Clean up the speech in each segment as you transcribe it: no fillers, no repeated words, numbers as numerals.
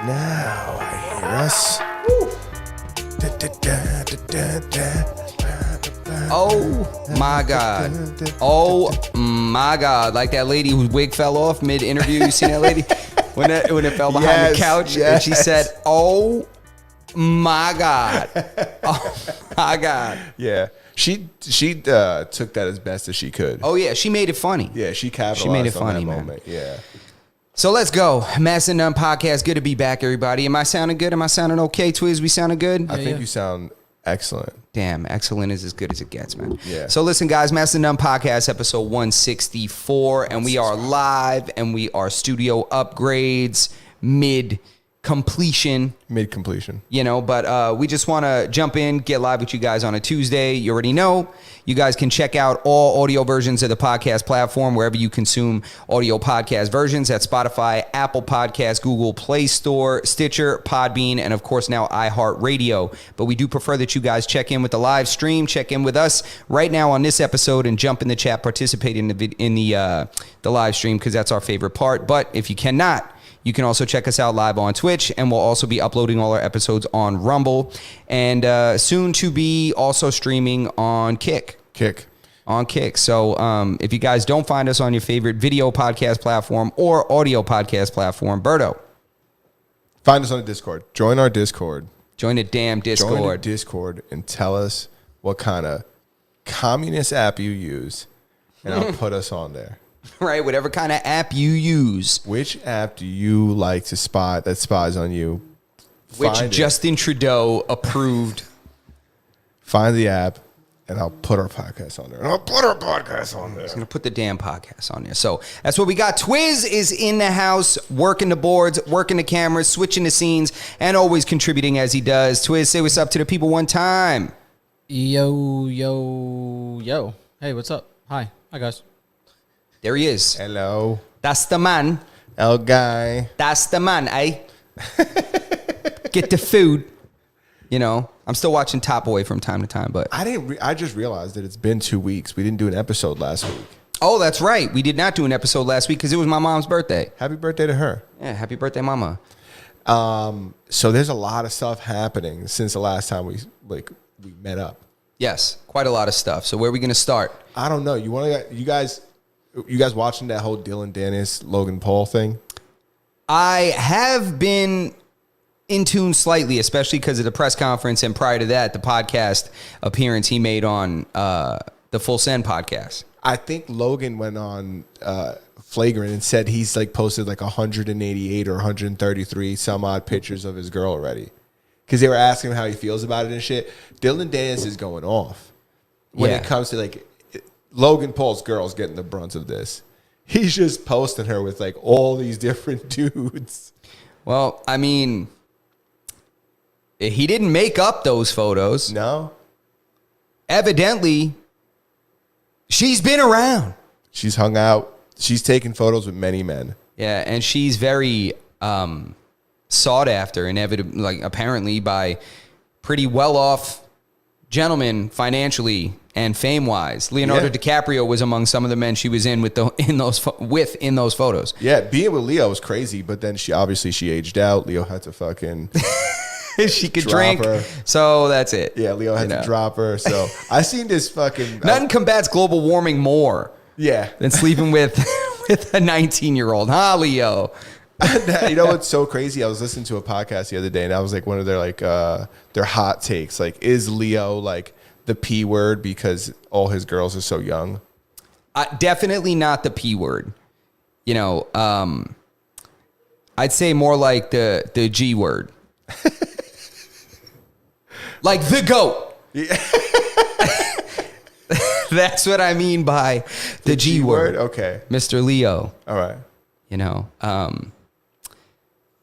Now I hear us. Oh my God. Oh my God. Like that lady whose wig fell off mid-interview. You seen that lady? When it fell behind the couch and she said, oh my God. Oh my God. Yeah. She took that as best as she could. Oh yeah, she made it funny. Yeah, she capitalized She made it on funny, that man. moment. Yeah. So let's go. Mass and None Podcast. Good to be back, everybody. Am I sounding good? Am I sounding okay, Twiz? We sounding good? I think you sound excellent. Damn, excellent is as good as it gets, man. Yeah. So listen, guys, Mass and None Podcast, episode 164, and we are live, and we are studio upgrades, mid-completion. Mid-completion. You know, but we just want to jump in, get live with you guys on a Tuesday. You already know. You guys can check out all audio versions of the podcast platform wherever you consume audio podcast versions at Spotify, Apple Podcasts, Google Play Store, Stitcher, Podbean, and of course now iHeartRadio. But we do prefer that you guys check in with the live stream, check in with us right now on this episode, and jump in the chat, participate in the live stream because that's our favorite part. But if you cannot, you can also check us out live on Twitch, and we'll also be uploading all our episodes on Rumble, and soon to be also streaming on Kick. On Kick. So if you guys don't find us on your favorite video podcast platform or audio podcast platform, Berto, Find us on the Discord. Join our Discord. join the damn Discord. Join the Discord and tell us what kind of communist app you use, and I'll put us on there. Right, whatever kind of app you use. Which app do you like to spy that spies on you? Which Find it. Justin Trudeau approved. Find the app, and I'll put our podcast on there. And I'll put our podcast on there. I'm going to put the damn podcast on there. So that's what we got. Twiz is in the house, working the boards, working the cameras, switching the scenes, and always contributing as he does. Twiz, say what's up to the people one time. Yo, yo, yo. Hey, what's up? Hi, guys. There he is. Hello. That's the man. El guy. That's the man, eh? Get the food. You know, I'm still watching Top Boy from time to time, but... I just realized that it's been 2 weeks. We didn't do an episode last week. Oh, that's right. We did not do an episode last week because it was my mom's birthday. Happy birthday to her. Yeah, happy birthday, mama. So there's a lot of stuff happening since the last time we met up. Yes, quite a lot of stuff. So where are we going to start? I don't know. You guys watching that whole Dylan Dennis, Logan Paul thing? I have been in tune slightly, especially because of the press conference, and prior to that, the podcast appearance he made on the Full Send podcast. I think Logan went on Flagrant and said he's posted 188 or 133 some odd pictures of his girl already, because they were asking him how he feels about it and shit. Dylan Dennis is going off when it comes to Logan Paul's girl's getting the brunt of this. He's just posting her with all these different dudes. Well, I mean, he didn't make up those photos. No, Evidently, she's been around. she's hung out. She's taken photos with many men. Yeah, and she's very sought after, inevitably, apparently by pretty well-off gentlemen financially and fame-wise. Leonardo DiCaprio was among some of the men she was in in those photos. Yeah, being with Leo was crazy, but then she aged out. Leo had to fucking She could drop drink, her. So that's it. Yeah, Leo had to drop her. So I seen this fucking Nothing combats global warming more than sleeping with a 19-year-old, huh, Leo? You know what's so crazy? I was listening to a podcast the other day, and that was one of their hot takes. Is Leo the P word because all his girls are so young? Definitely not the P word. You know, I'd say more like the G word. Like the GOAT. Yeah. That's what I mean by the G word. Okay. Mr. Leo. All right. You know,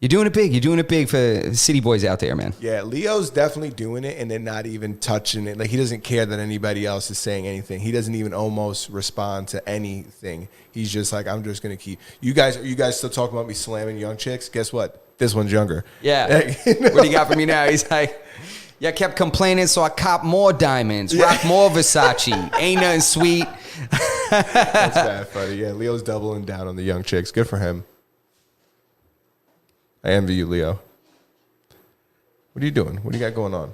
you're doing it big. You're doing it big for the city boys out there, man. Yeah, Leo's definitely doing it and then not even touching it. He doesn't care that anybody else is saying anything. He doesn't even almost respond to anything. He's just I'm just going to keep... You guys still talking about me slamming young chicks? Guess what? This one's younger. Yeah. What do you got for me now? He's like, yeah, I kept complaining, so I cop more diamonds, rock more Versace. Ain't nothing sweet. That's bad, funny. Yeah, Leo's doubling down on the young chicks. Good for him. I envy you, Leo. What are you doing? What do you got going on?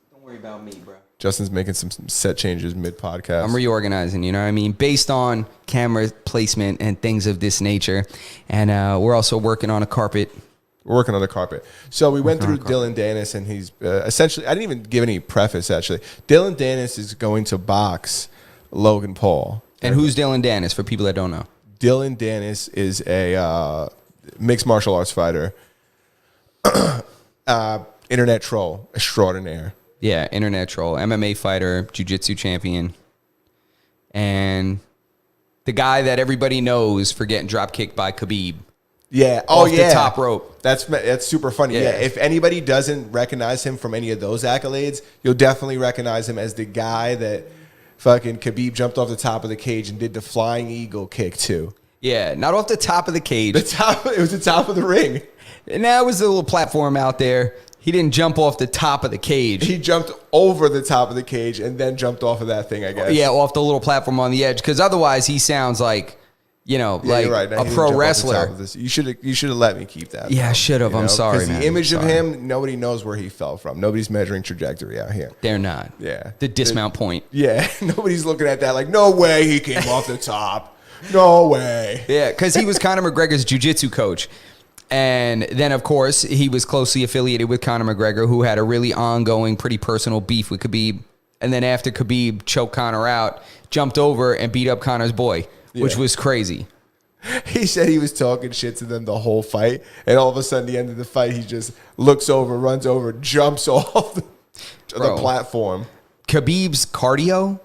Don't worry about me, bro. Justin's making some set changes mid-podcast. I'm reorganizing, you know what I mean? Based on camera placement and things of this nature. And we're also working on a carpet. We're working on the carpet. So we went through Dylan Dennis, and he's essentially, I didn't even give any preface, actually. Dylan Dennis is going to box Logan Paul. And who's Dylan Dennis, for people that don't know? Dylan Dennis is a mixed martial arts fighter, internet troll extraordinaire. Yeah, internet troll, MMA fighter, jiu-jitsu champion. And the guy that everybody knows for getting drop kicked by Khabib. Yeah. Off the top rope. That's super funny. Yeah. If anybody doesn't recognize him from any of those accolades, you'll definitely recognize him as the guy that fucking Khabib jumped off the top of the cage and did the flying eagle kick to. Yeah, not off the top of the cage. It was the top of the ring. And that was a little platform out there. He didn't jump off the top of the cage. He jumped over the top of the cage and then jumped off of that thing, I guess. Yeah, off the little platform on the edge. Because otherwise, he sounds like, like you're right. a pro wrestler. You should have let me keep that. Yeah, I should have. I'm sorry, man. Because the image of him, nobody knows where he fell from. Nobody's measuring trajectory out here. They're not. Yeah. The dismount point. Yeah. Nobody's looking at that like, no way he came off the top. No way. Yeah, because he was Conor McGregor's jiu-jitsu coach. And then, of course, he was closely affiliated with Conor McGregor, who had a really ongoing, pretty personal beef with Khabib. And then after Khabib choked Conor out, jumped over and beat up Conor's boy, which was crazy. He said he was talking shit to them the whole fight. And all of a sudden, at the end of the fight, he just looks over, runs over, jumps off the platform. Khabib's cardio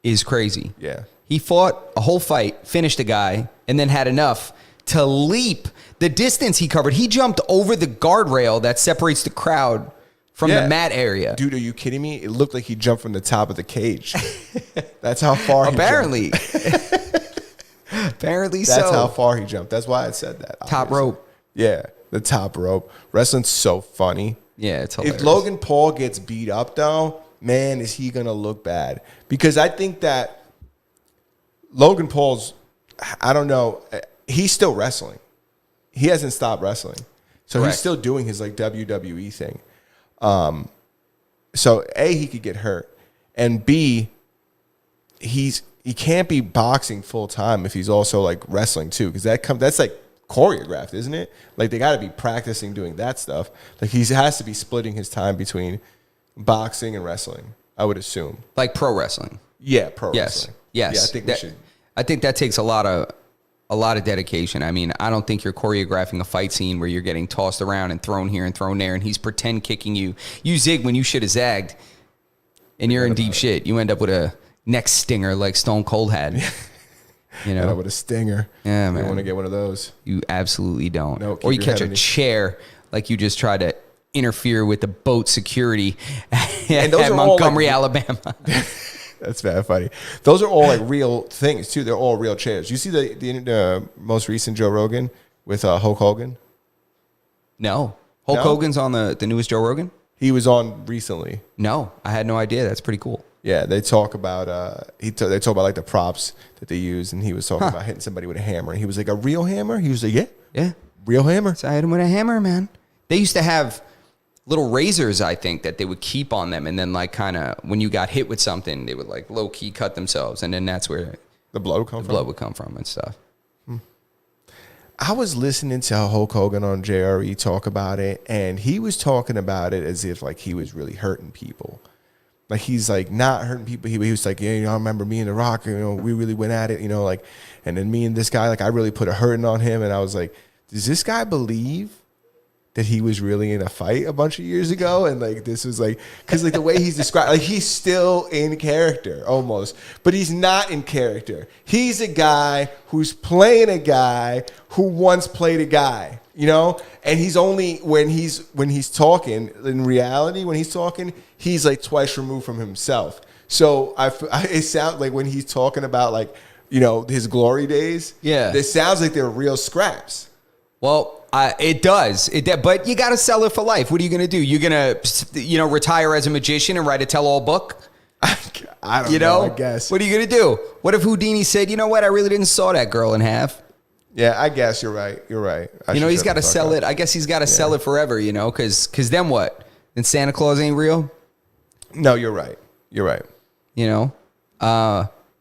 is crazy. Yeah. He fought a whole fight, finished a guy, and then had enough to leap the distance he covered. He jumped over the guardrail that separates the crowd from the mat area. Dude, are you kidding me? It looked like he jumped from the top of the cage. That's how far he Apparently. jumped. Apparently so. That's how far he jumped. That's why I said that. Top rope. Yeah, the top rope. Wrestling's so funny. Yeah, it's hilarious. If Logan Paul gets beat up, though, man, is he going to look bad. Because I think that Logan Paul's, I don't know, he's still wrestling. He hasn't stopped wrestling. So Correct. He's still doing his like WWE thing. So A, he could get hurt. And B, he can't be boxing full time if he's also like wrestling too. Because that's like choreographed, isn't it? Like they got to be practicing doing that stuff. Like he has to be splitting his time between boxing and wrestling, I would assume. Like pro wrestling. Yeah, pro wrestling. Yes. Yeah, I think we should. I think that takes a lot of dedication. I mean, I don't think you're choreographing a fight scene where you're getting tossed around and thrown here and thrown there, and he's pretend kicking you. You zig when you should have zagged, and you're in deep shit. You end up with a neck stinger like Stone Cold had. You know, with a stinger. Yeah, man. You want to get one of those. You absolutely don't. No, keep or you your catch head a in chair like you just tried to interfere with the boat security And those at are all, Montgomery, like, Alabama. That's bad funny. Those are all like real things too. They're all real chairs. You see the most recent Joe Rogan with Hulk Hogan? No. Hulk No? Hogan's on the newest Joe Rogan? He was on recently. No, I had no idea. That's pretty cool. Yeah, they talk about they talk about like the props that they use, and he was talking about hitting somebody with a hammer. And he was like, "A real hammer?" He was like, "Yeah, Yeah. real hammer." So I hit him with a hammer, man. They used to have little razors, I think, that they would keep on them. And then like kind of when you got hit with something, they would like low key cut themselves. And then that's where The blood would come the from. blood would come from and stuff. I was listening to Hulk Hogan on JRE talk about it, and he was talking about it as if like he was really hurting people. Like he's like not hurting people. He was like, yeah, you know, I remember me and The Rock, you know, we really went at it, you know, like, and then me and this guy, like I really put a hurting on him. And I was like, does this guy believe that he was really in a fight a bunch of years ago? And like, this was like, cause like the way he's described, like he's still in character almost, but he's not in character. He's a guy who's playing a guy who once played a guy, you know? And he's only, when he's talking, in reality, when he's talking, he's like twice removed from himself. So it sounds like when he's talking about like, you know, his glory days, Yeah. it sounds like they're real scraps. Well, it does. But you got to sell it for life. What are you going to do? You're going to, you know, retire as a magician and write a tell-all book? I don't You know, know? I guess. What are you going to do? What if Houdini said, you know what? I really didn't saw that girl in half. Yeah, I guess you're right. You're right. You know, he's got to sell it. I guess he's got to sell it forever, you know, because then what? then Santa Claus ain't real. No, you're right. You're right. You know,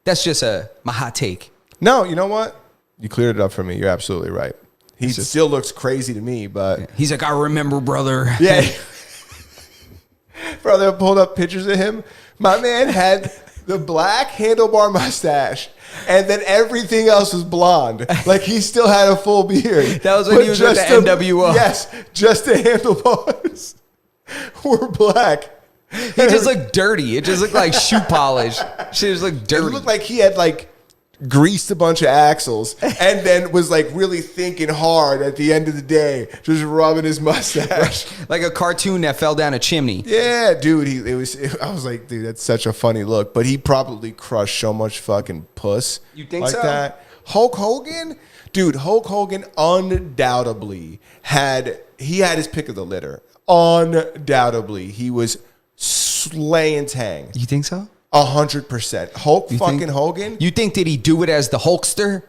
that's just my hot take. No, you know what? You cleared it up for me. You're absolutely right. He still looks crazy to me, but He's like, I remember, brother. yeah. Bro, they pulled up pictures of him. My man had the black handlebar mustache, and then everything else was blonde. Like he still had a full beard. That was when he was with the NWO. Yes, just the handlebars were black. He just looked dirty. It just looked like shoe polish. She just looked It dirty. looked like he had like greased a bunch of axles and then was like really thinking hard at the end of the day, just rubbing his mustache. like a cartoon that fell down a chimney. Yeah, dude. I was like, dude, that's such a funny look. But he probably crushed so much fucking puss. You think like so? that. Hulk Hogan, dude. Hulk Hogan undoubtedly had his pick of the litter. Undoubtedly, he was slaying Tang. You think so? 100%. Hulk You fucking think- Hogan. You think did he do it as the Hulkster?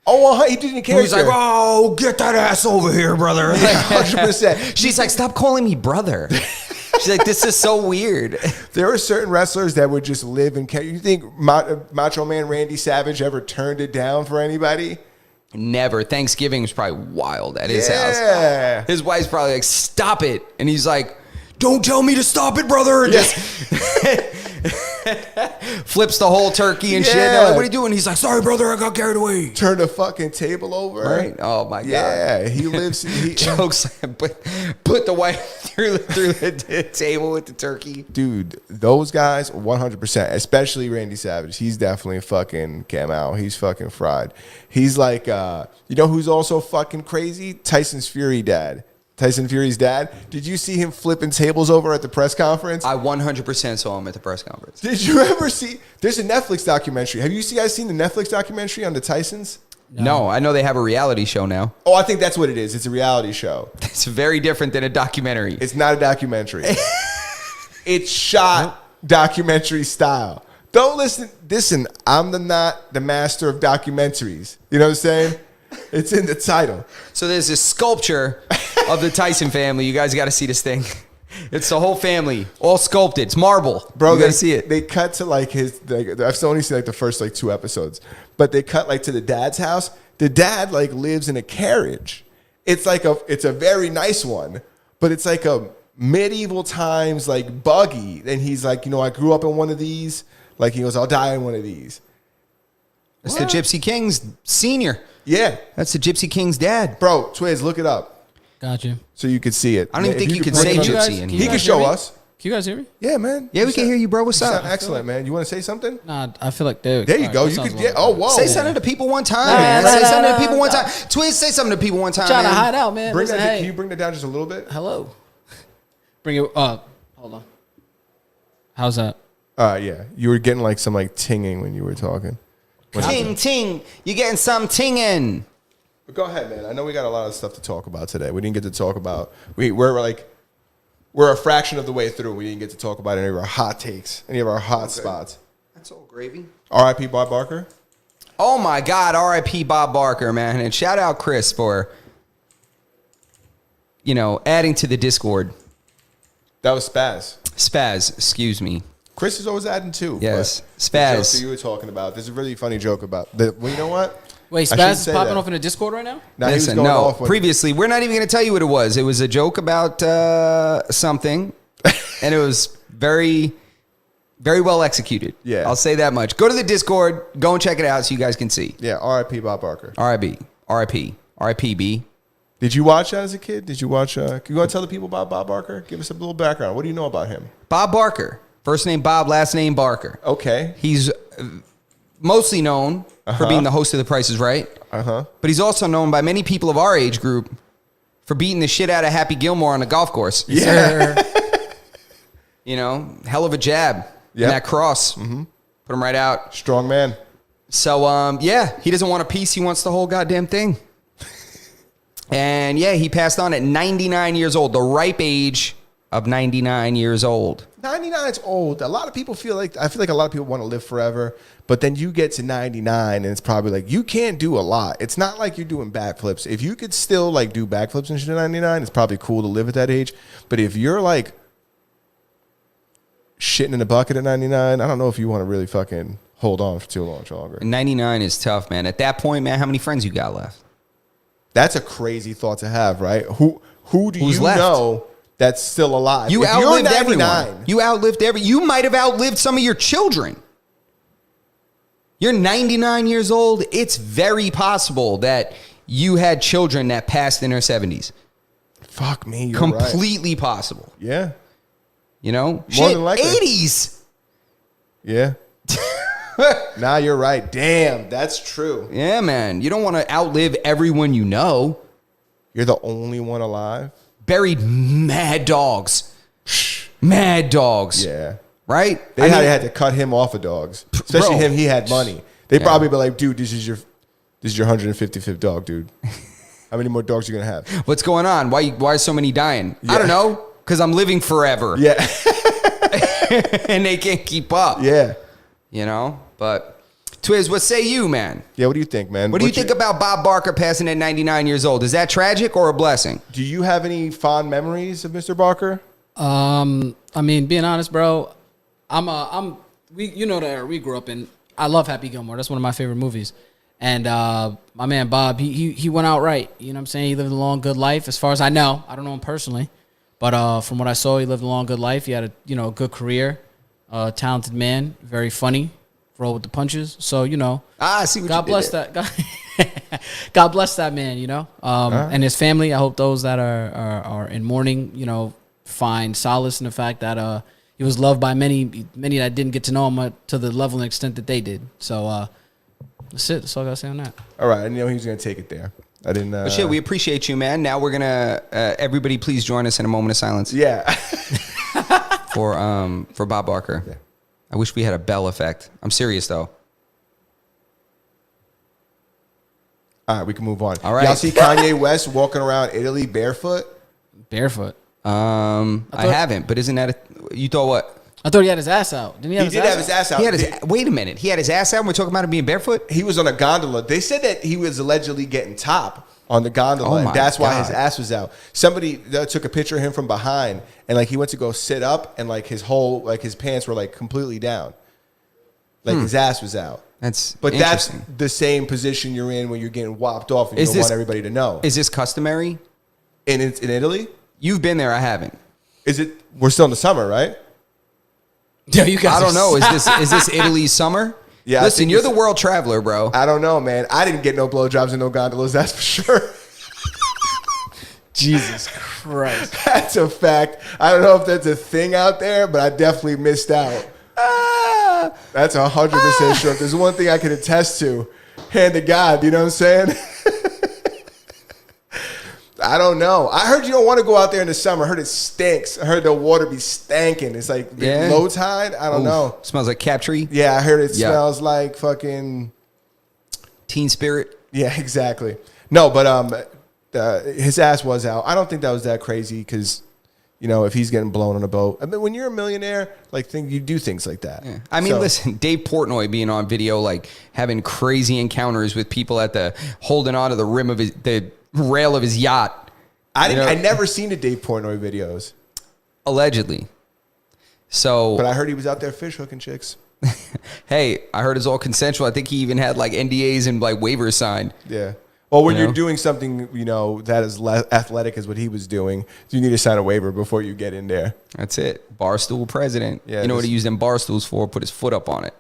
Oh, he didn't care. He was like, "Oh, get that ass over here, brother." 100%. She's like, "Stop calling me brother." She's like, "This is so weird." There are certain wrestlers that would just live and care. You think Macho Man Randy Savage ever turned it down for anybody? Never. Thanksgiving was probably wild at his house. Yeah. His wife's probably like, "Stop it," and he's like, "Don't tell me to stop it, brother." And just flips the whole turkey and shit. They're Yeah. like, "What are you doing?" He's like, "Sorry, brother, I got carried away." Turn the fucking table over. Right? Oh my god. Yeah, he lives. Jokes. Put the wife through the table with the turkey. Dude, those guys, 100%, especially Randy Savage. He's definitely fucking came out. He's fucking fried. He's like, you know who's also fucking crazy? Tyson Fury's dad. Did you see him flipping tables over at the press conference? I 100% saw him at the press conference. Did you ever see? There's a Netflix documentary. Have you guys seen the Netflix documentary on the Tysons? No, I know they have a reality show now. Oh, I think that's what it is. It's a reality show. It's very different than a documentary. It's not a documentary. It's shot documentary style. Don't listen. I'm not the master of documentaries. You know what I'm saying? It's in the title. So there's this sculpture of the Tyson family. You guys got to see this thing. It's the whole family, all sculpted. It's marble. Bro, you got to see it. They cut to like I've only seen like the first like 2 episodes, but they cut like to the dad's house. The dad like lives in a carriage. It's a very nice one, but it's like a medieval times like buggy. And he's like, I grew up in one of these. Like he goes, I'll die in one of these. It's the Gypsy King's senior. Yeah, That's the Gypsy King's dad. bro, Twiz, look it up Got you. so you could see it. I don't even think you could can bring say it up- gypsy in Can here. He you can guys hear show me? us. Can you guys hear me? Yeah, man. Yeah, we can hear you, bro. What's You sound up? excellent, man. You want to say something? Nah, I feel like there There you go. You could. Yeah. Oh, whoa. Say something to people one time, Nah, man. nah, Say nah, something to nah, people one nah. time. Twiz, say something to people one time, Trying to man. hide out, man. Bring Listen, that. hey. Can you bring that down just a little bit? Hello. Bring it. Hold on. How's that? Yeah. You were getting like some like tinging when you were talking. Ting, ting. You getting some tinging. But go ahead, man. I know we got a lot of stuff to talk about today. We didn't get to talk about. We're a fraction of the way through. We didn't get to talk about any of our hot takes, any of our hot spots. That's all gravy. R.I.P. Bob Barker. Oh my God, R.I.P. Bob Barker, man, and shout out Chris for, adding to the Discord. That was Spaz. Spaz, excuse me. Chris is always adding too. Yes, but Spaz. the joke that you were talking about. There's a really funny joke about. Well, you know what? Wait, I shouldn't Spaz is say popping that. off in the Discord right now? Now, he was Listen, going no. off when- Previously, we're not even going to tell you what it was. It was a joke about something, and it was very, very well executed. Yeah. I'll say that much. Go to the Discord. Go and check it out so you guys can see. Yeah. R.I.P. Bob Barker. R.I.P. R.I.P. R.I.P. B. Did you watch that as a kid? Did you watch? Can you want to tell the people about Bob Barker? Give us a little background. What do you know about him? Bob Barker. First name Bob, last name Barker. Okay. He's mostly known for being the host of The Price is Right. Uh-huh. But he's also known by many people of our age group for beating the shit out of Happy Gilmore on the golf course. Yeah. Hell of a jab. Yep. And that cross. Put him right out. Strong man. So, he doesn't want a piece. He wants the whole goddamn thing. And, he passed on at 99 years old, the ripe age of 99 years old. 99 is old. I feel like a lot of people want to live forever, but then you get to 99 and it's probably like you can't do a lot. It's not like you're doing backflips. If you could still like do backflips and shit at 99, it's probably cool to live at that age. But if you're like shitting in a bucket at 99, I don't know if you want to really fucking hold on for too much longer. 99 is tough, man. At that point, man, how many friends you got left? That's a crazy thought to have, right? Who do Who's you left? know that's still alive? You If you're outlived 99, everyone. You outlived You might have outlived some of your children. You're 99 years old. It's very possible that you had children that passed in their 70s. Fuck me, you're Completely possible. right. Yeah, You know? More than likely. 80s. yeah. Nah, you're right. Damn, that's true. Yeah, man. You don't want to outlive everyone you know. You're the only one alive. Buried mad dogs. Mad dogs. Yeah. Right? They had to cut him off of dogs, especially Bro. him. He had money. They probably be like, dude, this is your 155th dog, dude. How many more dogs you gonna have? What's going on? Why are so many dying? I Yeah. don't know. Because I'm living forever. Yeah, And they can't keep up. yeah, You know? But Twiz, what say you, man? yeah. What do you think, man? What do you think about Bob Barker passing at 99 years old? Is that tragic or a blessing? Do you have any fond memories of Mr. Barker? I mean, being honest, bro, you know the era we grew up in. I love Happy Gilmore. That's one of my favorite movies. And my man Bob, he went out right. You know what I'm saying? He lived a long, good life. As far as I know, I don't know him personally, but from what I saw, he lived a long, good life. He had a good career, talented man, very funny, roll with the punches. So I see what God you did bless there. that. God bless that man. And his family. I hope those that are in mourning, find solace in the fact that he was loved by many that didn't get to know him to the level and extent that they did. So that's it. That's all I gotta say on that. All right, I knew he was gonna take it there. I didn't. But shit, we appreciate you, man. Now we're gonna everybody, please join us in a moment of silence Yeah. for Bob Barker. Yeah. I wish we had a bell effect. I'm serious though. All right, we can move on. All right. Y'all see Kanye West walking around Italy barefoot? Barefoot. I haven't, but isn't that you thought what? I thought he had his ass out. Didn't he have He his did ass have his ass out. He had his wait a minute. He had his ass out. And we're talking about him being barefoot. He was on a gondola. They said that he was allegedly getting top on the gondola, Oh and my that's why his God. ass was out. Somebody took a picture of him from behind, and he went to go sit up, and his pants were completely down, his ass was out. That's But that's interesting. the same position you're in when you're getting whopped off, and you Is don't this- want everybody to know. Is this customary? In Italy, You've been there. I haven't. is it? We're still in the summer, right? Yeah, you guys. I don't know. Is this Italy's summer? Yeah, I Listen, think you're it's- the world traveler, bro. I don't know, man. I didn't get no blowjobs and no gondolas. That's for sure. Jesus Christ. That's a fact. I don't know if that's a thing out there, but I definitely missed out. That's 100% sure. If there's one thing I can attest to, hand to God. You know what I'm saying? I don't know. I heard you don't want to go out there in the summer. I heard it stinks. I heard the water be stanking. It's like Yeah. low tide. I don't Oof. know. Smells like Captree. Yeah, I heard it Yeah. smells like fucking. Teen Spirit. Yeah, exactly. No, but his ass was out. I don't think that was that crazy because, if he's getting blown on a boat. I mean, when you're a millionaire, you do things like that. Yeah. I mean, So- listen, Dave Portnoy being on video, having crazy encounters with people at holding onto the rim of the rail of his yacht. I You know- never seen the Dave Portnoy videos, Allegedly. So, but I heard he was out there fish hooking chicks. hey, I heard it's all consensual. I think he even had NDAs and waivers signed. Yeah. Well, when You know? you're doing something, that is athletic as what he was doing, you need to sign a waiver before you get in there. That's it. Barstool president. Yeah, you know what this- he used them bar stools for? Put his foot up on it.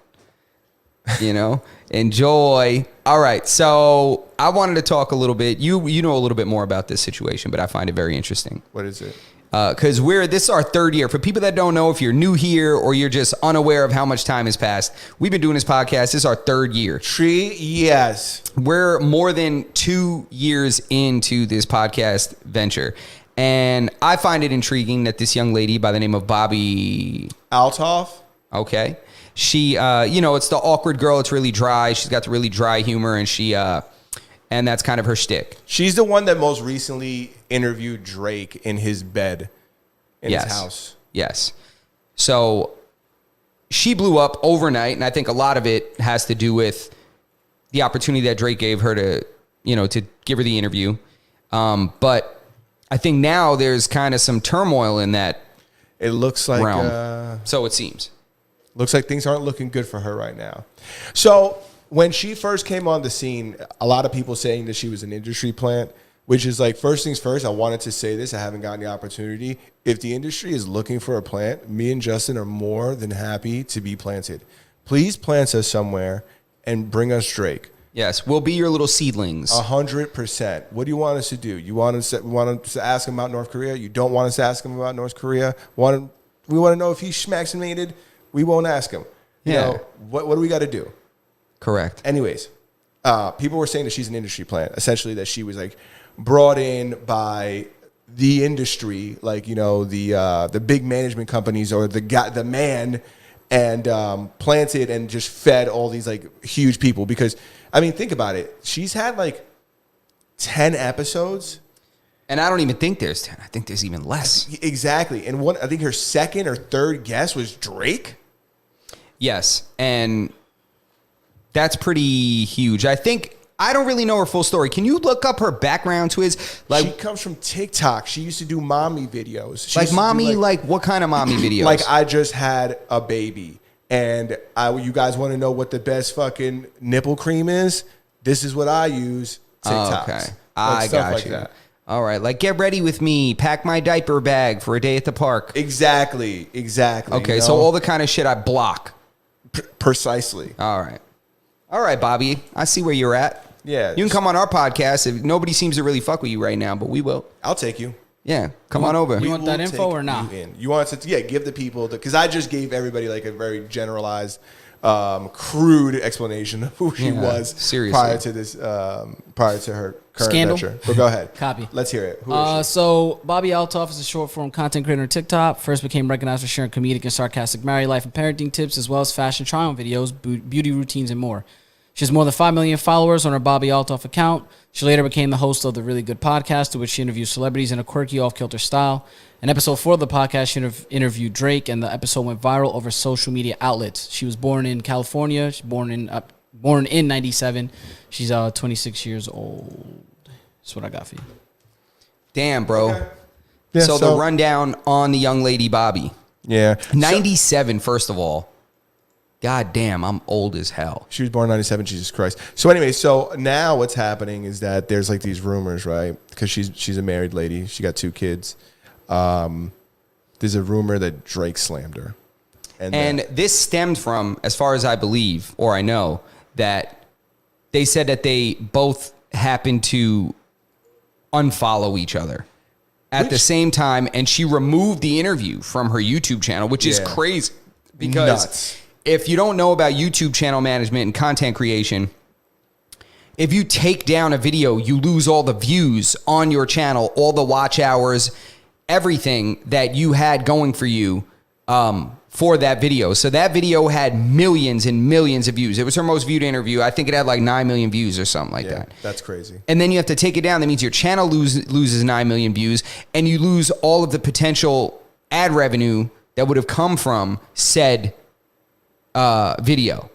Enjoy. All right. So I wanted to talk a little bit. You know a little bit more about this situation, but I find it very interesting. What is it? Because this is our third year. For people that don't know, if you're new here or you're just unaware of how much time has passed, we've been doing this podcast. This is our third year. Yes. We're more than 2 years into this podcast venture. And I find it intriguing that this young lady by the name of Bobby, Altoff? okay, she, it's the awkward girl. It's really dry. She's got the really dry humor, and that's kind of her shtick. She's the one that most recently interviewed Drake in his bed in his house. Yes. So she blew up overnight, and I think a lot of it has to do with the opportunity that Drake gave her to give her the interview. But I think now there's kind of some turmoil in that It looks like realm. So it seems. looks like things aren't looking good for her right now. So when she first came on the scene, a lot of people saying that she was an industry plant, which is like, first things first, I wanted to say this. I haven't gotten the opportunity. If the industry is looking for a plant, me and Justin are more than happy to be planted. Please plant us somewhere and bring us Drake. Yes, we'll be your little seedlings. 100%. What do you want us to do? You want us to ask him about North Korea? You don't want us to ask him about North Korea? We want to know if he's schmaxinated? We won't ask him. You Yeah. know, what do we got to do? Correct. Anyways, people were saying that she's an industry plant. Essentially, that she was like brought in by the industry, like, you know, the big management companies or the man, and planted and just fed all these like huge people. Because I mean, think about it. She's had like 10 episodes. And I don't even think there's 10. I think there's even less. Exactly. And I think her second or third guest was Drake. Yes. And that's pretty huge. I don't really know her full story. Can you look up her background to his? Like, she comes from TikTok. She used to do mommy videos. She like used to do, mommy, like what kind of mommy videos? Like, I just had a baby. And you guys want to know what the best fucking nipple cream is? This is what I use. TikToks. Okay. Like I stuff got like you. that. All right. Like, get ready with me. Pack my diaper bag for a day at the park. Exactly. Okay. You So know? all the kind of shit I block. Precisely. All right, Bobby. I see where you're at. Yeah. You can come on our podcast. If nobody seems to really fuck with you right now, but we will. I'll take you. Yeah. Come on over. You want that will info take or not? You in. You want to, give the people, because I just gave everybody like a very generalized, crude explanation of who she Yeah, was seriously. prior to this, prior to her current Scandal? venture. But go ahead. Copy. Let's hear it. Who is she? So Bobby Altoff is a short form content creator on TikTok. First became recognized for sharing comedic and sarcastic married life and parenting tips, as well as fashion try-on videos, beauty routines, and more. She has more than 5 million followers on her Bobby Altoff account. She later became the host of the Really Good Podcast, to which she interviews celebrities in a quirky, off-kilter style. In episode 4 of the podcast, she interviewed Drake, and the episode went viral over social media outlets. She was born in California. She's born in 97. She's 26 years old. That's what I got for you. Damn, bro. Okay. Yeah, so the rundown on the young lady Bobby. Yeah. 97, first of all. God damn, I'm old as hell. She was born in 97, Jesus Christ. So anyway, so now what's happening is that there's like these rumors, right? Because she's a married lady. She got 2 kids. There's a rumor that Drake slammed her. And this stemmed from, as far as I believe, or I know, that they said that they both happened to unfollow each other at the same time, and she removed the interview from her YouTube channel, which is crazy. Because Nuts. if you don't know about YouTube channel management and content creation, if you take down a video, you lose all the views on your channel, all the watch hours, everything that you had going for you for that video. So that video had millions and millions of views. It was her most viewed interview. I think it had like 9 million views or something like that. That's crazy. And then you have to take it down. That means your channel loses 9 million views, and you lose all of the potential ad revenue that would have come from said video.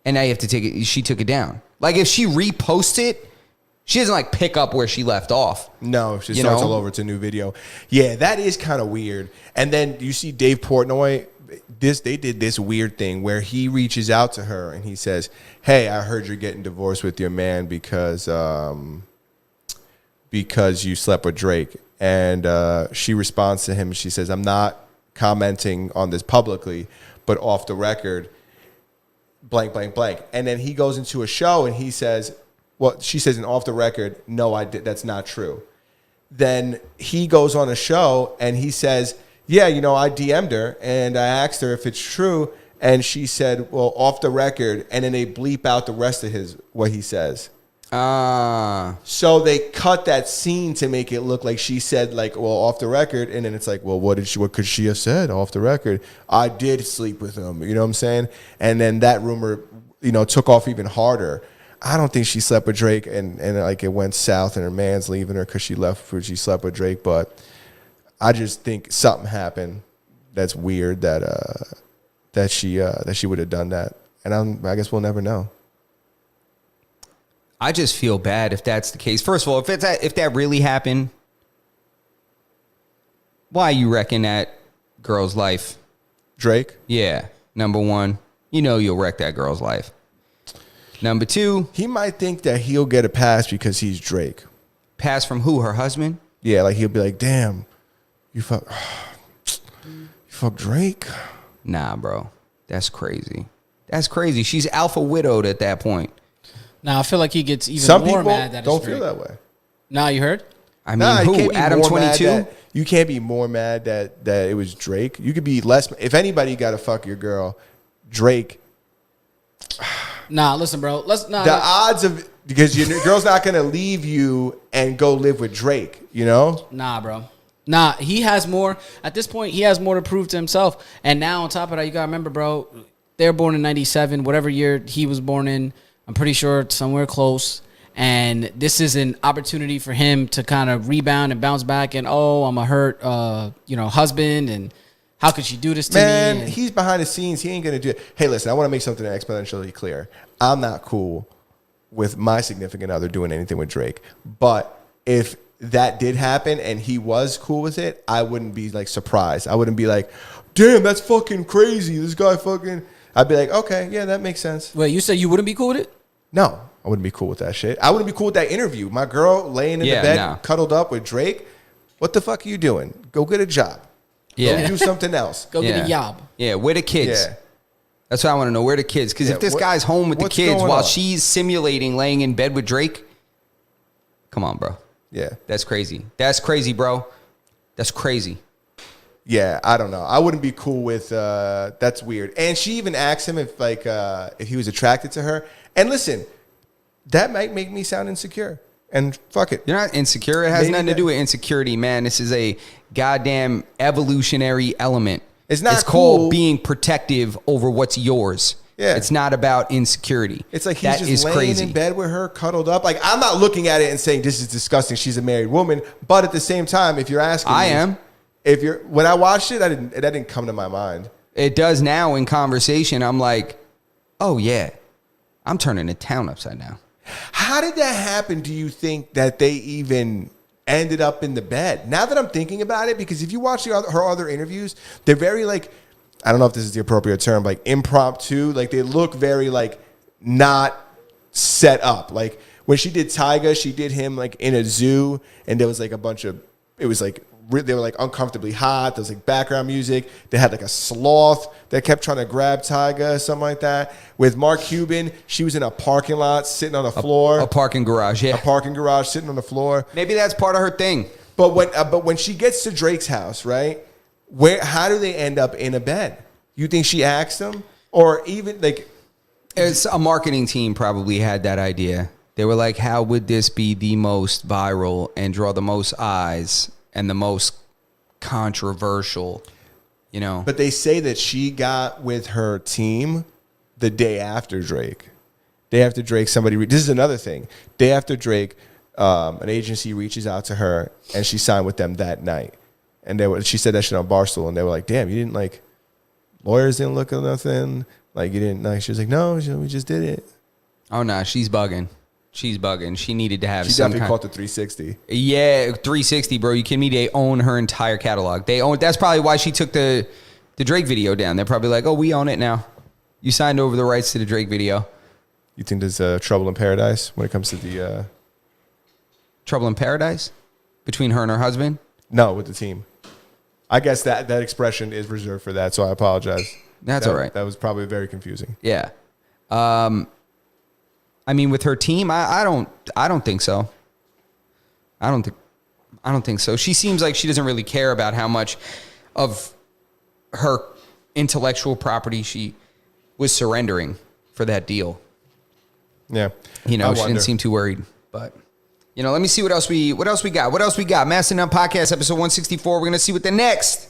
And now you have to take it. She took it down. Like, if she reposts it, she doesn't like pick up where she left off. No, she starts all over. It's a new video. Yeah, that is kind of weird. And then you see Dave Portnoy. They did this weird thing where he reaches out to her and he says, "Hey, I heard you're getting divorced with your man because you slept with Drake." And she responds to him and she says, "I'm not commenting on this publicly, but off the record, blank, blank, blank." And then he goes into a show and he says, well, she says, "And off the record, no, I did. That's not true." Then he goes on a show and he says, "Yeah, I DM'd her and I asked her if it's true." And she said, "Well, off the record." And then they bleep out the rest of what he says. So they cut that scene to make it look like she said, like, "Well, off the record." And then it's like, well, what could she have said off the record? "I did sleep with him." You know what I'm saying? And then that rumor, took off even harder. I don't think she slept with Drake and like it went south and her man's leaving her because she slept with Drake. But I just think something happened that's weird that she would have done that. And I guess we'll never know. I just feel bad if that's the case. First of all, if that really happened, why you reckon that girl's life? Drake. Yeah. Number one, you know you'll wreck that girl's life. Number two, He might think that he'll get a pass because he's Drake. pass from who? Her husband? Yeah, like he'll be like, damn, you fuck Drake. Nah, bro. That's crazy. That's crazy. She's alpha widowed at that point. Now I feel like he gets even Some more people mad that don't it's feel Drake. that way. Nah, you heard? I mean, Nah, you who? can't be Adam more mad 22? that- You can't be more mad that it was Drake. You could be less. If anybody got to fuck your girl, Drake. Nah, listen, bro. The odds of, because your girl's not gonna leave you and go live with Drake. You know. Nah, bro. Nah, he has more. At this point, he has more to prove to himself. And now, on top of that, you got to remember, bro, they were born in 97, whatever year he was born in. I'm pretty sure it's somewhere close. And this is an opportunity for him to kind of rebound and bounce back. And, oh, I'm a hurt, husband. And how could she do this to me? Man, And he's behind the scenes. He ain't gonna do it. Hey, listen, I want to make something exponentially clear. I'm not cool with my significant other doing anything with Drake. But if that did happen and he was cool with it, I wouldn't be like surprised. I wouldn't be like, damn, that's fucking crazy. This guy fucking. I'd be like, okay, yeah, that makes sense. wait, you said you wouldn't be cool with it? No, I wouldn't be cool with that shit. I wouldn't be cool with that interview. My girl laying in Yeah, the bed, no. cuddled up with Drake. What the fuck are you doing? Go get a job. Yeah. Go do something else. Go get a Yeah. yob. Yeah, where the kids? Yeah. That's what I want to know. Where the kids? Because Yeah, if this what- guy's home with the what's kids going while on? she's simulating laying in bed with Drake, come on, bro. Yeah. That's crazy. That's crazy, bro. That's crazy. Yeah, I don't know. I wouldn't be cool with that's weird. And she even asked him if he was attracted to her. And listen, that might make me sound insecure. And fuck it. You're not insecure. It has Maybe nothing to that- do with insecurity, man. This is a goddamn evolutionary element. It's not It's called cool. being protective over what's yours. Yeah. It's not about insecurity. It's like he's That just is laying crazy. in bed with her, cuddled up. Like, I'm not looking at it and saying this is disgusting. She's a married woman. But at the same time, if you're asking I me, am. If you're when I watched it, that didn't come to my mind. It does now in conversation. I'm like, oh yeah, I'm turning the town upside down. How did that happen? Do you think that they even ended up in the bed? Now that I'm thinking about it, because if you watch her other interviews, they're very like, I don't know if this is the appropriate term, like impromptu. Like they look very like not set up. Like when she did Tyga, she did him like in a zoo, and there was like a bunch of, it was like, they were like uncomfortably hot. There was like background music. They had like a sloth that kept trying to grab Tyga, something like that. With Mark Cuban, she was in a parking lot sitting on the floor. A parking garage, yeah. A parking garage sitting on the floor. Maybe that's part of her thing. But when she gets to Drake's house, right? How do they end up in a bed? You think she asked him, or even like? It's a marketing team probably had that idea. They were like, how would this be the most viral and draw the most eyes and the most controversial, you know? But they say that she got with her team the day after Drake. Day after Drake, this is another thing. Day after Drake, an agency reaches out to her and she signed with them that night. And she said that shit on Barstool, and they were like, "Damn, you didn't like lawyers didn't look at nothing. Like you didn't like." She was like, "No, we just did it." Oh, nah, she's bugging. She's bugging. She needed to have She some definitely kind. caught the 360. Yeah, 360, bro. You kidding me? They own her entire catalog. They own. That's probably why she took the Drake video down. They're probably like, oh, we own it now. You signed over the rights to the Drake video. You think there's trouble in paradise when it comes to the? Trouble in Paradise between her and her husband. No, with the team. I guess that expression is reserved for that, so I apologize. That's all right. That was probably very confusing. Yeah. I mean, with her team, I don't think so. I don't think so. She seems like she doesn't really care about how much of her intellectual property she was surrendering for that deal. Yeah. You know, I she wonder. didn't seem too worried. But you know, let me see what else we got. What else we got? Mastering Up Podcast, episode 164. We're gonna see what the next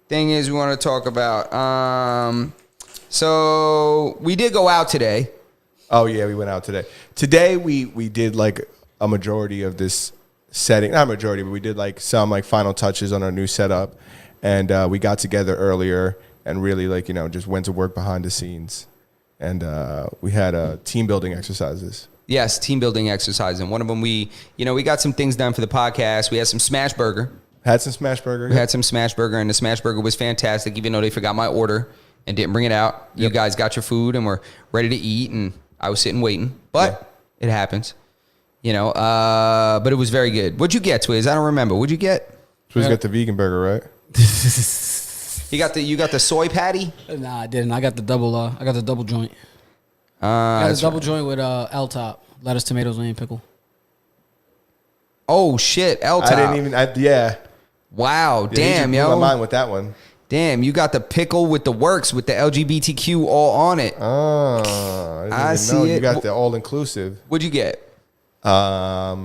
thing is we want to talk about. So we did go out today. Oh yeah, we went out today. Today we did like a majority of this setting, not a majority, but we did like some like final touches on our new setup, and we got together earlier and really like just went to work behind the scenes, and we had team building exercises. Yes, team building exercise, and one of them we got some things done for the podcast. We had some smash burger. Had some smash burger. We had some smash burger, and the smash burger was fantastic, even though they forgot my order and didn't bring it out. You guys got your food and were ready to eat, and I was sitting waiting. But it happens. You know, but it was very good. What'd you get, Twiz? I don't remember. What'd you get? Twiz got the vegan burger, right? You got the soy patty? Nah, I didn't. I got the double joint. I got a double joint with L top, lettuce, tomatoes, onion, pickle. Oh shit, L top. I didn't even. Yeah. Wow, Yeah, damn, you blew yo. my mind with that one. Damn, you got the pickle with the works with the LGBTQ all on it. Oh, I see didn't even know. it. You got the all inclusive. What'd you get? I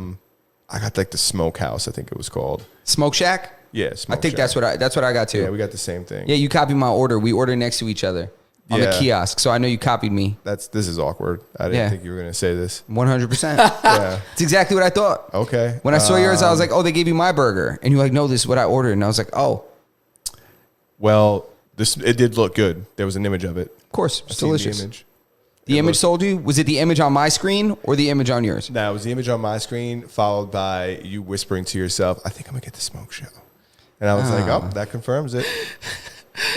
got like the smokehouse, I think it was called. Smoke Shack? Yeah, I think that's what I got too. Yeah, we got the same thing. Yeah, you copied my order. We ordered next to each other on the Yeah. kiosk, so I know you copied me. This is awkward. I didn't Yeah. think you were gonna say this. 100%. Yeah. It's exactly what I thought. Okay. When I saw yours, I was like, "Oh, they gave you my burger," and you're like, "No, this is what I ordered," and I was like, "Oh, Well, it did look good. There was an image of it. of course, I it's seen delicious." The image. The image sold you? Was it the image on my screen or the image on yours? No, it was the image on my screen, followed by you whispering to yourself, "I think I'm gonna get the smoke show," and I was like, "Oh, that confirms it.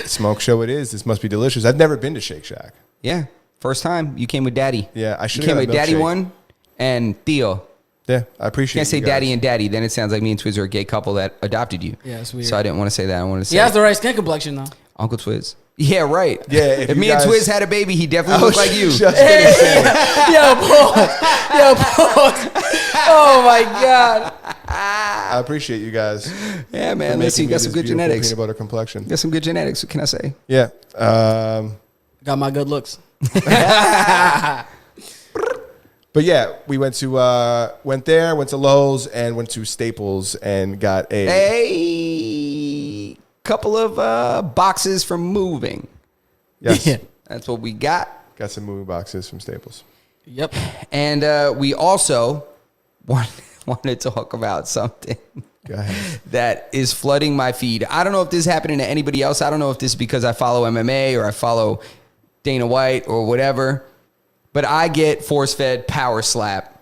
Smoke show it is. This must be delicious." I've never been to Shake Shack. Yeah, first time you came with Daddy. Yeah, I should. You came with Daddy one and Theo. Yeah, I appreciate. Can't say you guys. Daddy and Daddy, then it sounds like me and Twiz are a gay couple that adopted you. Yeah, it's weird. So I didn't want to say that. I wanted to say He has the right skin complexion though. Uncle Twiz. Yeah, right. Yeah, If if me you and guys- Twiz had a baby, he definitely looked like you. Just gonna say. Yo, pause. Yo, pause. Oh my god. I appreciate you guys. Yeah, for man. Listen, making you me got some this good beautiful genetics. Peanut butter complexion. You got some good genetics. What can I say? Yeah. Got my good looks. But yeah, we went to went to Lowe's and went to Staples and got a A couple of boxes from moving. yes, Yeah. That's what we got. got some moving boxes from Staples. Yep. And we also want to talk about something Go ahead. that is flooding my feed. I don't know if this is happening to anybody else. I don't know if this is because I follow MMA or I follow Dana White or whatever, but I get force-fed power slap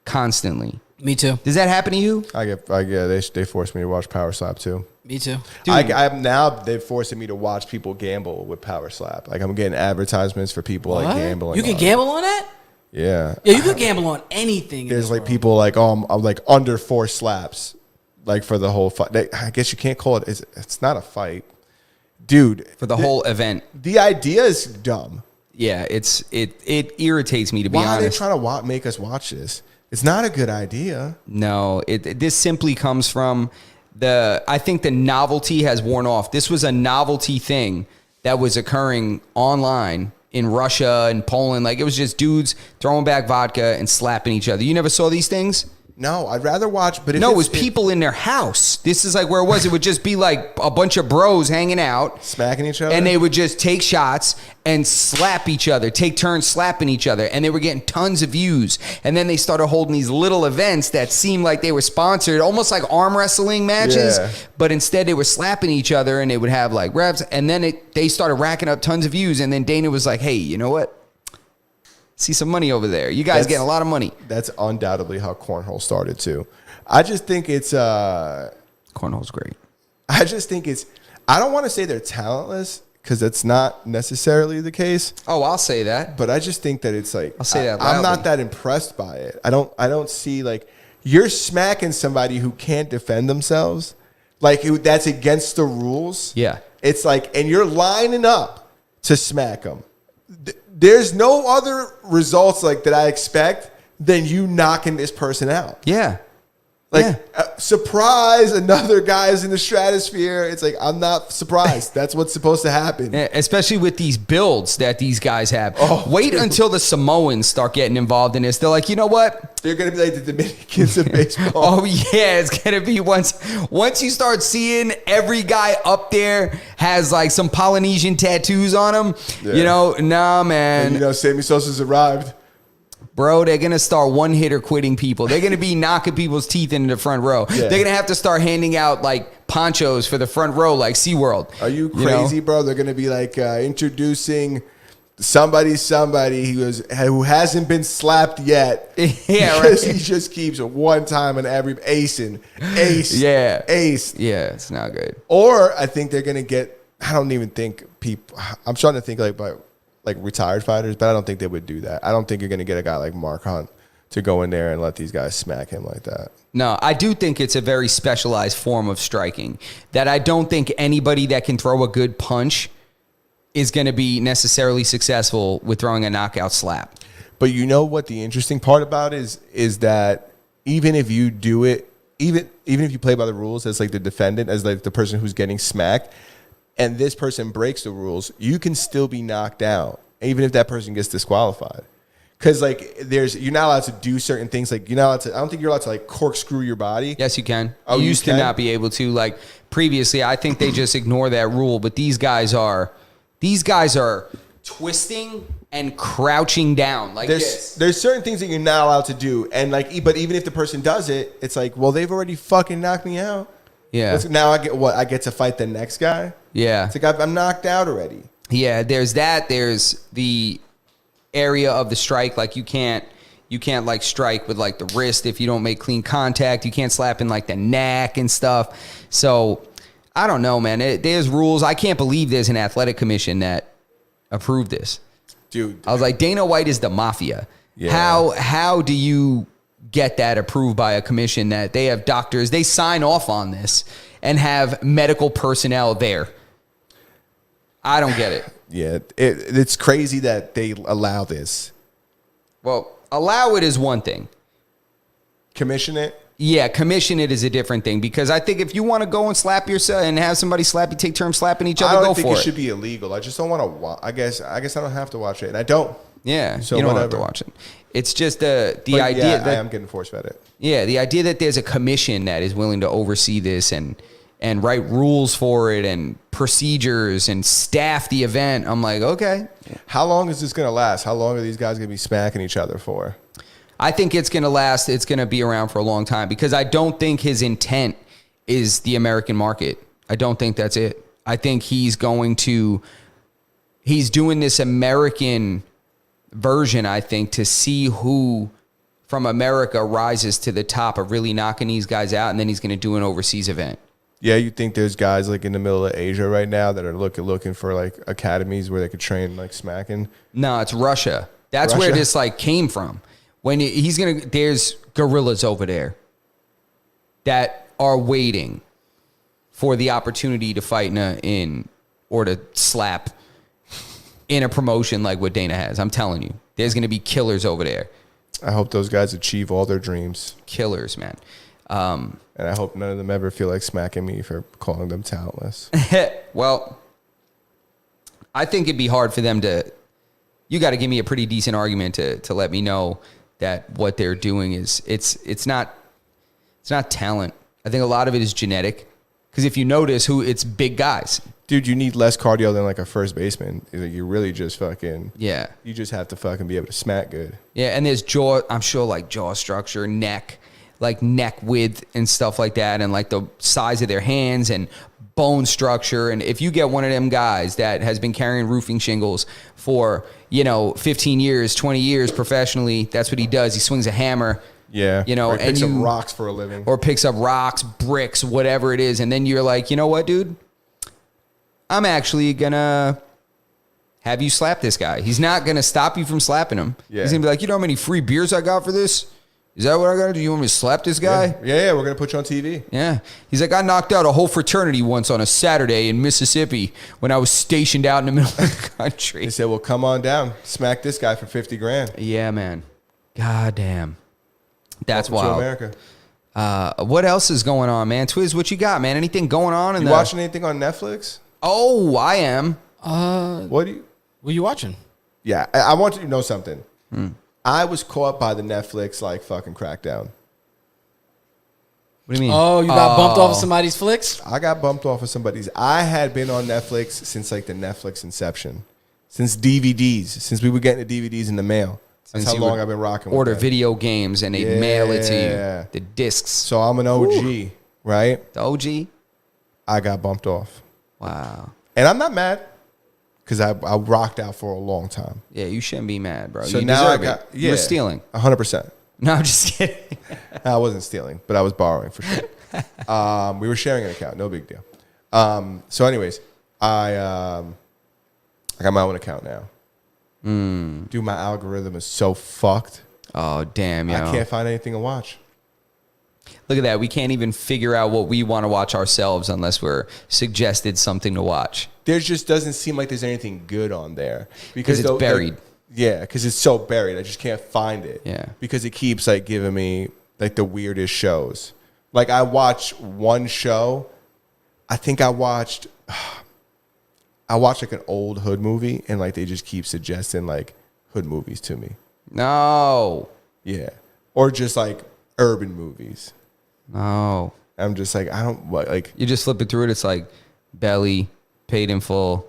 constantly. Me too. Does that happen to you? They forced me to watch Power Slap too. Me too. Dude. I'm now they're forcing me to watch people gamble with Power Slap. Like I'm getting advertisements for people like What? gambling. You can on it. gamble on that? Yeah. Yeah, you could gamble on anything. in There's this like world. people like I'm like under 4 slaps, like for the whole fight. I guess you can't call it. It's not a fight, dude. For the whole event. The idea is dumb. Yeah, it irritates me, to be Why are they honest. trying to make us watch this? It's not a good idea. No, this simply comes from I think the novelty has worn off. This was a novelty thing that was occurring online in Russia and Poland. Like it was just dudes throwing back vodka and slapping each other. You never saw these things? No, I'd rather watch. But if No, it it's- was people in their house. This is like where it was. It would just be like a bunch of bros hanging out. smacking each other. And they would just take shots and slap each other, take turns slapping each other. And they were getting tons of views. And then they started holding these little events that seemed like they were sponsored, almost like arm wrestling matches. Yeah. But instead they were slapping each other and they would have like reps. And then they started racking up tons of views. And then Dana was like, hey, you know what? See some money over there. You guys That's- getting a lot of money. That's undoubtedly how cornhole started too. I just think it's. Cornhole's great. I just think it's. I don't want to say they're talentless because that's not necessarily the case. Oh, I'll say that. But I just think that it's like I'll say that I'm loudly. not that impressed by it. I don't see like you're smacking somebody who can't defend themselves, like that's against the rules. Yeah. It's like, and you're lining up to smack them. There's no other results like that I expect than you knocking this person out. Yeah. Like, Yeah. surprise, another guy's in the stratosphere. It's like, I'm not surprised. That's what's supposed to happen. Yeah, especially with these builds that these guys have. Oh, Wait dude. until the Samoans start getting involved in this. They're like, you know what? They're going to be like the Dominicans of baseball. Oh yeah, it's gonna be once you start seeing every guy up there has like some Polynesian tattoos on him. Yeah. You know, nah, And man, you know, Sammy Sosa's arrived. bro. They're gonna start one hitter quitting people. They're gonna be knocking people's teeth into the front row. Yeah. They're gonna have to start handing out like ponchos for the front row, like SeaWorld. Are you know? crazy, bro? They're going to be like introducing somebody who hasn't been slapped yet. Yeah, because right. he just keeps one time on every ace. Yeah. Ace. Yeah, it's not good. Or I think they're gonna get. I don't even think people. I'm starting to think like retired fighters, but I don't think they would do that. I don't think you're gonna get a guy like Mark Hunt to go in there and let these guys smack him like that. No, I do think it's a very specialized form of striking that I don't think anybody that can throw a good punch is going to be necessarily successful with throwing a knockout slap. But you know what the interesting part about is that even if you do it, even if you play by the rules as like the defendant, as like the person who's getting smacked, and this person breaks the rules, you can still be knocked out, even if that person gets disqualified. Because like you're not allowed to do certain things. Like you're not allowed to. I don't think you're allowed to like corkscrew your body. Yes, you can. Oh, you you used to can? not be able to. Like previously, I think they just ignore that rule. But these guys are twisting and crouching down like this. There's certain things that you're not allowed to do, and like, but even if the person does it, it's like, well, they've already fucking knocked me out. Yeah. Now I get to fight the next guy. Yeah. It's like I'm knocked out already. Yeah. There's that. There's the area of the strike. Like you can't like strike with like the wrist if you don't make clean contact. You can't slap in like the neck and stuff. So I don't know, man. There's rules. I can't believe there's an athletic commission that approved this. Dude, I was like, Dana White is the mafia. Yeah. How do you get that approved by a commission that they have doctors, they sign off on this and have medical personnel there? I don't get it. yeah, it's crazy that they allow this. Well, allow it is one thing. Commission it. Yeah, commission it is a different thing because I think if you want to go and slap yourself and have somebody slap you, take turns slapping each other, I go don't think for it it. should be illegal. I just don't want to watch. I guess I don't have to watch it, and I don't. Yeah, So you don't have to whatever. watch it. It's just the But idea yeah, that I am getting force fed it. yeah, the idea that there's a commission that is willing to oversee this and write rules for it and procedures and staff the event. I'm like, okay. How long is this going to last? How long are these guys going to be smacking each other for? I think it's going to last. It's going to be around for a long time because I don't think his intent is the American market. I don't think that's it. I think he's doing this American version, I think, to see who from America rises to the top of really knocking these guys out, and then he's going to do an overseas event. Yeah, you think there's guys like in the middle of Asia right now that are looking for like academies where they could train like smacking? No, it's Russia. That's where Russia? this like came from. When there's gorillas over there that are waiting for the opportunity to fight or to slap in a promotion like what Dana has. I'm telling you, there's going to be killers over there. I hope those guys achieve all their dreams. Killers, man. And I hope none of them ever feel like smacking me for calling them talentless. Well, I think it'd be hard for them to. You got to give me a pretty decent argument to let me know that what they're doing is it's not talent. I think a lot of it is genetic. Because if you notice it's big guys. Dude, you need less cardio than like a first baseman. You really just fucking Yeah. You just have to fucking be able to smack good. Yeah, and there's jaw, I'm sure like jaw structure, neck width and stuff like that, and like the size of their hands and bone structure. And if you get one of them guys that has been carrying roofing shingles for, 15 years, 20 years professionally, that's what he does. He swings a hammer. Yeah. Or he and picks up rocks for a living. Or picks up rocks, bricks, whatever it is. And then you're like, you know what, dude? I'm actually going to have you slap this guy. He's not going to stop you from slapping him. Yeah. He's going to be like, you know how many free beers I got for this? Is that what I got to do? You want me to slap this guy? Yeah, we're going to put you on TV. Yeah. He's like, I knocked out a whole fraternity once on a Saturday in Mississippi when I was stationed out in the middle of the country. They said, well, come on down. Smack this guy for $50,000. Yeah, man. God damn. That's Welcome wild. to America. What else is going on, man? Twiz, what you got, man? Anything going on? You watching anything on Netflix? Oh, I am. What What are you watching? Yeah, I want you to know something. I was caught by the Netflix like fucking crackdown. What do you mean? Oh, you got bumped off of somebody's flicks? I got bumped off of somebody's. I had been on Netflix since like the Netflix inception, since DVDs, since we were getting the DVDs in the mail. That's Since how you long would I've been rocking. Order with that. video games and they mail it to Yeah. you. The discs. So I'm an OG, right? The OG? I got bumped off, Wow. and I'm not mad because I rocked out for a long time. Yeah, you shouldn't be mad, bro. So you now deserve it. yeah, You're stealing. 100%. No, I'm just kidding. I wasn't stealing, but I was borrowing for sure. We were sharing an account, no big deal. So, anyways, I got my own account now. Dude, my algorithm is so fucked. Oh, damn, yo. I can't find anything to watch. Look at that. We can't even figure out what we want to watch ourselves unless we're suggested something to watch. There just doesn't seem like there's anything good on there Because it's buried. Yeah, because it's so buried. I just can't find it. Yeah. Because it keeps like giving me like the weirdest shows. Like I watched one show. I think I watched like an old hood movie, and like they just keep suggesting like hood movies to me. No. Yeah. Or just like urban movies. No. I'm just like, I don't like. You just flip it through it. It's like Belly, Paid in Full,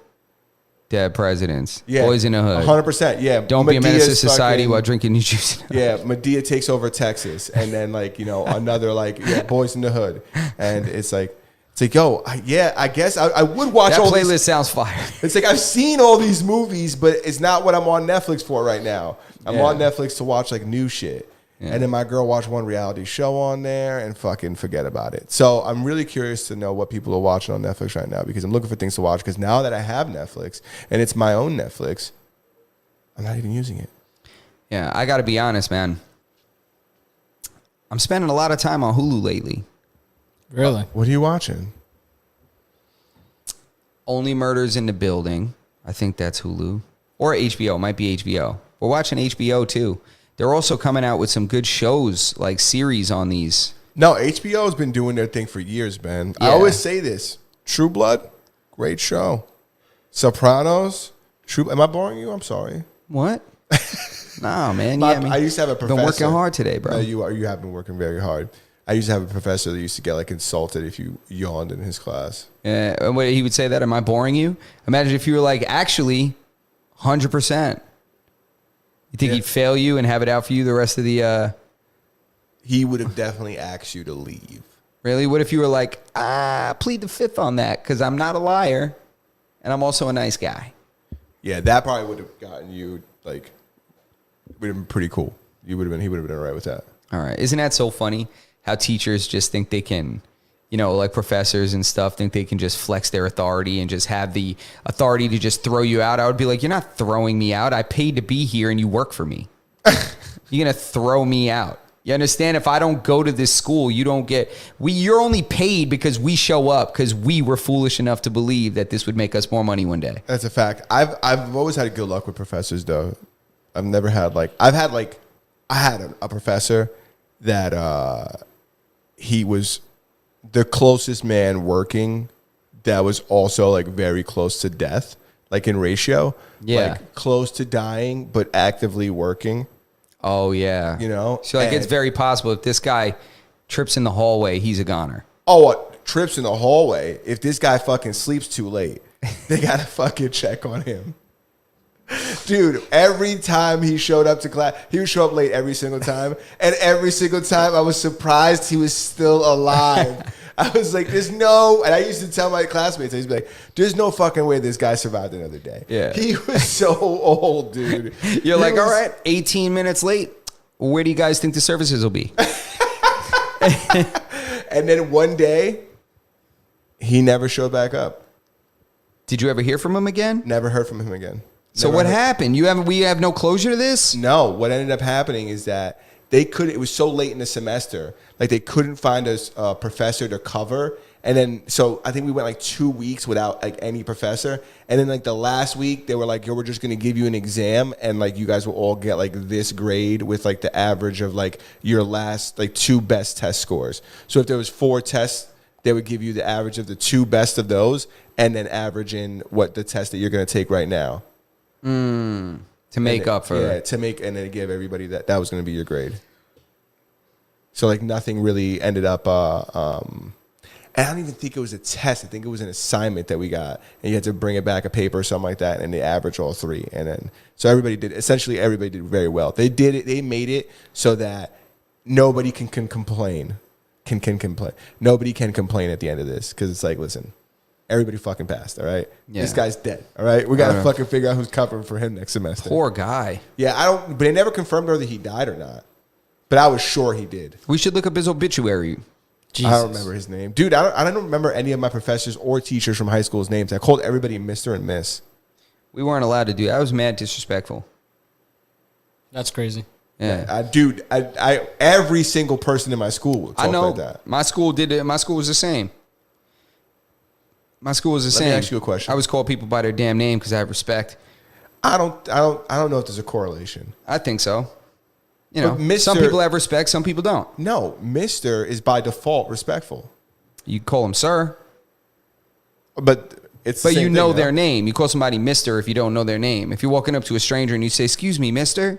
Dead Presidents, Yeah, Boys in the Hood. 100%. Yeah, Don't be a menace to Medea's society fucking- while drinking your juice. Yeah, Medea takes over Texas, and then like another like Boys in the Hood, and it's like yo, I guess I would watch That all playlist these. sounds fire. It's like I've seen all these movies, but it's not what I'm on Netflix for right now. I'm Yeah. on Netflix to watch like new shit. Yeah. And then my girl watched one reality show on there and fucking forget about it. So I'm really curious to know what people are watching on Netflix right now because I'm looking for things to watch. Because now that I have Netflix and it's my own Netflix, I'm not even using it. Yeah, I got to be honest, man. I'm spending a lot of time on Hulu lately. Really? What are you watching? Only Murders in the Building. I think that's Hulu. Or HBO. Might be HBO. We're watching HBO too. They're also coming out with some good shows, like series on these. No, HBO has been doing their thing for years, man. I Yeah. always say this. True Blood, great show. Sopranos, True. Am I boring you? I'm sorry. What? Nah, man. My- Yeah, I mean, I used to have a professor. been working hard today, bro. No, you have been working very hard. I used to have a professor that used to get like insulted if you yawned in his class. Yeah, and what, he would say that, am I boring you? Imagine if you were like, actually, 100%. You think Yeah. he'd fail you and have it out for you the rest of the... He would have definitely asked you to leave. Really? What if you were like, plead the fifth on that because I'm not a liar and I'm also a nice guy? Yeah, that probably would have gotten you like would have been pretty cool. He would have been all right with that. All right. Isn't that so funny how teachers just think they can, like professors and stuff think they can just flex their authority and just have the authority to just throw you out? I would be like, you're not throwing me out. I paid to be here and you work for me. You're going to throw me out. You understand? If I don't go to this school, you don't get... You're only paid because we show up because we were foolish enough to believe that this would make us more money one day. That's a fact. I've always had good luck with professors though. I've never had I had a professor that he was the closest man working that was also like very close to death, like in ratio. Yeah. Like close to dying but actively working. Oh, yeah. So, like, it's and- very possible if this guy trips in the hallway, he's a goner. Oh, what? Trips in the hallway. If this guy fucking sleeps too late, they gotta fucking check on him. Dude, every time he showed up to class, he would show up late every single time. And every single time I was surprised he was still alive. I was like, there's no, and I used to tell my classmates, I used to be like, there's no fucking way this guy survived another day. Yeah. He was so old, dude. You're He like, was- all right, 18 minutes late. Where do you guys think the services will be? And then one day, he never showed back up. Did you ever hear from him again? Never heard from him again. So Never what heard- happened? We have no closure to this? No, what ended up happening is that it was so late in the semester, like they couldn't find a professor to cover. And then, so I think we went like 2 weeks without like any professor. And then like the last week they were like, yo, we're just going to give you an exam. And like, you guys will all get like this grade with like the average of like your last like 2 best test scores. So if there was 4 tests, they would give you the average of the 2 best of those and then average in what the test that you're going to take right now. To make up for... Yeah, to make, and then give everybody that was going to be your grade. So like nothing really ended up, and I don't even think it was a test. I think it was an assignment that we got, and you had to bring it back a paper or something like that, and they averaged all 3. And then, so everybody did very well. They did it, they made it so that nobody can complain. Nobody can complain at the end of this, because it's like, listen, Everybody fucking passed, all right? Yeah. This guy's dead, all right? We got to fucking figure out who's covering for him next semester. Poor guy. Yeah, but they never confirmed whether he died or not. But I was sure he did. We should look up his obituary. Jesus. I don't remember his name. Dude, I don't remember any of my professors or teachers from high school's names. I called everybody Mr. and Miss. We weren't allowed to do that. I was mad disrespectful. That's crazy. Yeah. Dude, every single person in my school would talk I know. like that. My school did it. My school was the same. My school was the Let me same. ask you a question. I was called people by their damn name because I have respect. I don't know if there's a correlation. I think so. You know, But some Mr. people have respect, some people don't. No, Mr. is by default respectful. You call them sir, But it's the but same you thing, know though. their name. You call somebody Mister if you don't know their name. If you're walking up to a stranger and you say, "Excuse me, Mister,"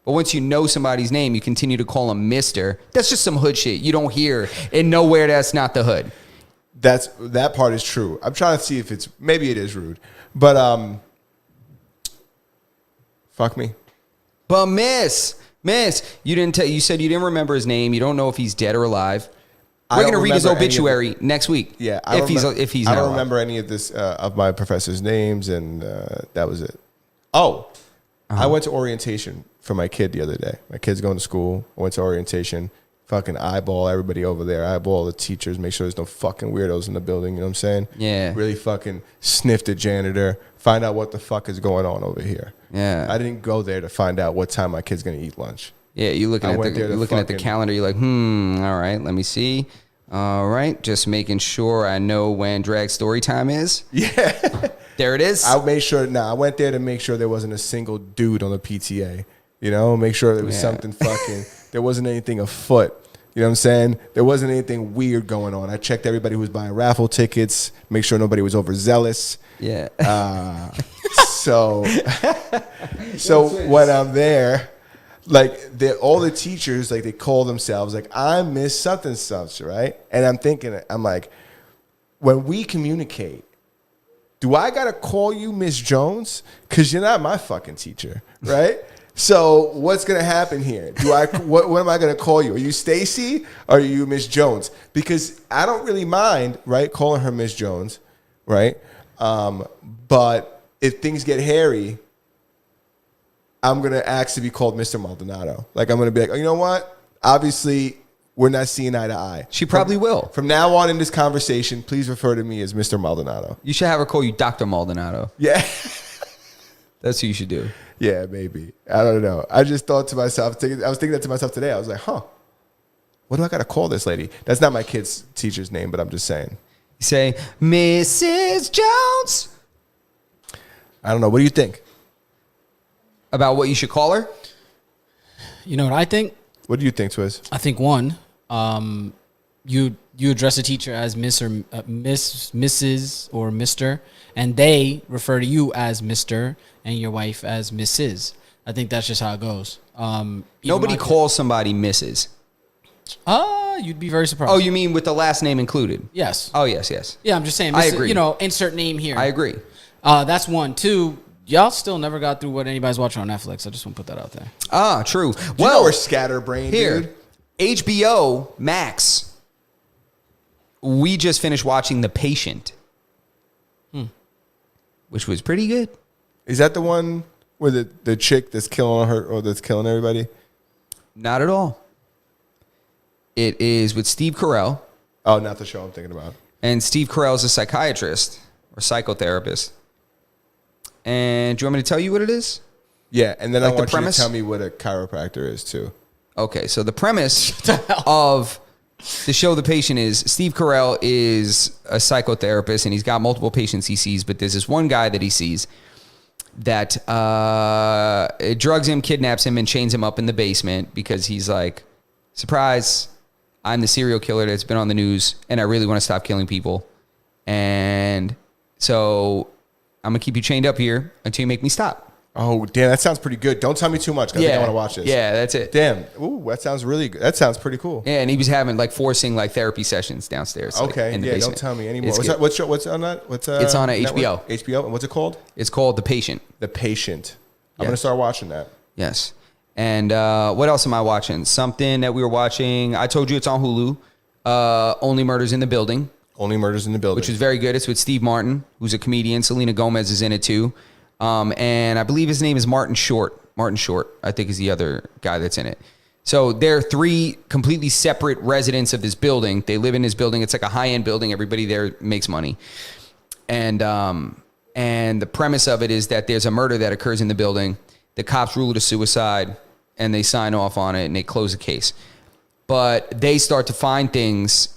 but once you know somebody's name, you continue to call them Mister. That's just some hood shit you don't hear and nowhere. That's not the hood. That part is true. I'm trying to see if maybe it is rude. But fuck me. But Miss, you didn't tell. You said you didn't remember his name. You don't know if he's dead or alive. I We're don't gonna read his remember any of obituary next week. Yeah, if he's I not don't alive. remember any of this of my professors' names, and that was it. Oh, I went to orientation for my kid the other day. My kid's going to school. I went to orientation. Fucking eyeball everybody over there. Eyeball the teachers. Make sure there's no fucking weirdos in the building. You know what I'm saying? Yeah. Really fucking sniff the janitor. Find out what the fuck is going on over here. Yeah. I didn't go there to find out what time my kid's gonna eat lunch. Yeah, you looking I at went there to the fucking- calendar. You're like, all right, let me see. All right, just making sure I know when drag story time is. Yeah. There it is. I made sure. I went there to make sure there wasn't a single dude on the PTA. You know, make sure there was Yeah. something fucking. There wasn't anything afoot. You know what I'm saying? There wasn't anything weird going on. I checked everybody who was buying raffle tickets. Make sure nobody was overzealous. Yeah. So when I'm there, like all the teachers, like they call themselves like I'm Miss something such, right? And I'm thinking, I'm like, when we communicate, do I gotta call you Miss Jones? Because you're not my fucking teacher, right? So what's gonna happen here? What am I gonna call you? Are you Stacy or are you Miss Jones? Because I don't really mind, right, calling her Miss Jones, right? But if things get hairy, I'm gonna ask to be called Mr. Maldonado. Like I'm gonna be like, oh, you know what? Obviously, we're not seeing eye to eye. She probably will. From now on in this conversation, please refer to me as Mr. Maldonado. You should have her call you Dr. Maldonado. Yeah. That's what you should do. Yeah, maybe. I don't know. I just thought to myself, I was thinking that to myself today. I was like, what do I got to call this lady? That's not my kid's teacher's name, but I'm just saying. You say, Mrs. Jones. I don't know. What do you think? About what you should call her? You know what I think? What do you think, Swizz? I think one, you address a teacher as Miss or Miss, Mrs. or Mister, and they refer to you as Mister and your wife as Mrs. I think that's just how it goes. Nobody calls somebody Mrs. You'd be very surprised. Oh, you mean with the last name included? Yes. Oh, yes. Yeah, I'm just saying. I agree. You know, insert name here. I agree. That's one. Two, y'all still never got through what anybody's watching on Netflix. I just want to put that out there. Ah, true. Well, we're scatterbrained, here, dude. HBO Max. We just finished watching The Patient, which was pretty good. Is that the one where the chick that's killing her or that's killing everybody? Not at all. It is with Steve Carell, Oh, not the show I'm thinking about. and Steve Carell is a psychiatrist or psychotherapist. And do you want me to tell you what it is? Yeah, and then Like I the want you to premise? tell me what a chiropractor is too. Okay, so the premise of the show The Patient is Steve Carell is a psychotherapist and he's got multiple patients he sees, but there's this one guy that he sees that drugs him, kidnaps him, and chains him up in the basement because he's like, surprise, I'm the serial killer that's been on the news and I really want to stop killing people. And so I'm going to keep you chained up here until you make me stop. Oh, damn, that sounds pretty good. Don't tell me too much because I think I want to watch this. Yeah, that's it. Damn. Ooh, that sounds really good. That sounds pretty cool. Yeah, and he was having forcing therapy sessions downstairs. Okay. in the Yeah, basement. don't tell me anymore. It's What's, good. that, what's on that? It's on HBO. HBO. And what's it called? It's called The Patient. The Patient. I'm Yes. going to start watching that. Yes. And what else am I watching? Something that we were watching. I told you it's on Hulu. Only Murders in the Building. Only Murders in the Building. which is very good. It's with Steve Martin, who's a comedian. Selena Gomez is in it too. And I believe his name is Martin Short. Martin Short, I think, is the other guy that's in it. So they're three completely separate residents of this building. They live in this building. It's like a high-end building. Everybody there makes money. And the premise of it is that there's a murder that occurs in the building. The cops rule it a suicide, and they sign off on it, and they close the case. But they start to find things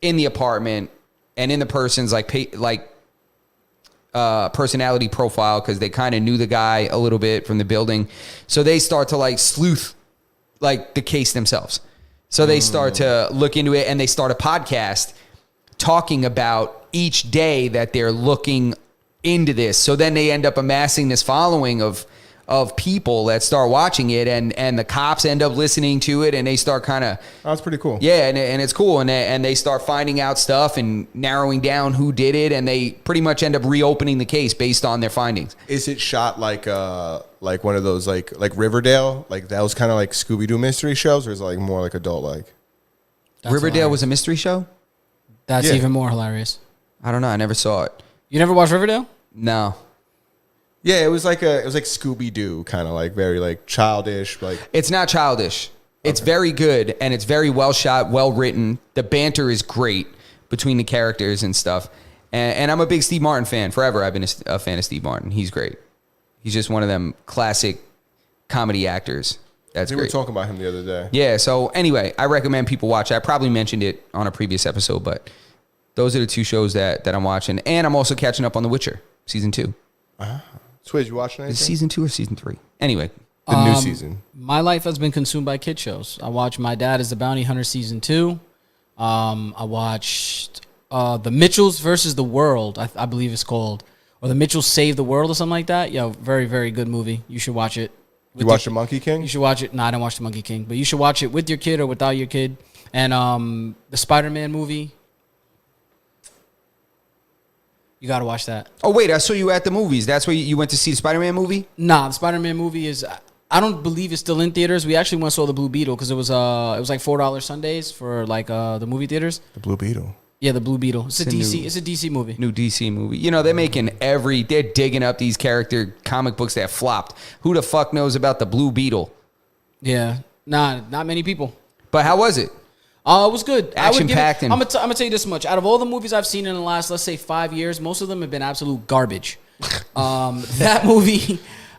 in the apartment and in the person's personality profile, because they kind of knew the guy a little bit from the building. So they start to like sleuth like the case themselves. So they start to look into it, and they start a podcast talking about each day that they're looking into this. So then they end up amassing this following of people that start watching it, and the cops end up listening to it, and they start kind of... Oh, that's pretty cool. Yeah, and it's cool, and they start finding out stuff and narrowing down who did it, and they pretty much end up reopening the case based on their findings. Is it shot like one of those like Riverdale, like those kind of like Scooby-Doo mystery shows, or is it like more like adult like? Riverdale was a mystery show? That's Yeah. even more hilarious. I don't know. I never saw it. You never watched Riverdale? No. Yeah, it was like Scooby-Doo, kind of like very like childish, like. It's not childish. It's very good, and it's very well shot, well written. The banter is great between the characters and stuff. And I'm a big Steve Martin fan. Forever, I've been a fan of Steve Martin. He's great. He's just one of them classic comedy actors. That's We great. were talking about him the other day. Yeah, so anyway, I recommend people watch it. I probably mentioned it on a previous episode, but those are the two shows that I'm watching. And I'm also catching up on The Witcher, season 2. Swizz, you watching Is anything? it season 2 or season 3? Anyway. The new season. My life has been consumed by kid shows. I watched My Dad is the Bounty Hunter season 2. I watched The Mitchells versus the World, I believe it's called. Or The Mitchells Save the World or something like that. Yo, very, very good movie. You should watch it. You watched The Monkey King? You should watch it. No, I didn't watch The Monkey King. But you should watch it with your kid or without your kid. And the Spider-Man movie. You got to watch that. Oh, wait, I saw you at the movies. That's where you went to see the Spider-Man movie? Nah, the Spider-Man movie is... I don't believe it's still in theaters. We actually went and saw the Blue Beetle because it was like $4 Sundays for like the movie theaters. The Blue Beetle. Yeah, the Blue Beetle. It's a DC. new- It's a DC movie. New DC movie. You know, they're making they're digging up these character comic books that flopped. Who the fuck knows about the Blue Beetle? Yeah, nah, not many people. But how was it? It was good. Action-packed and- I'm gonna tell you this much. Out of all the movies I've seen in the last, let's say, 5 years, most of them have been absolute garbage.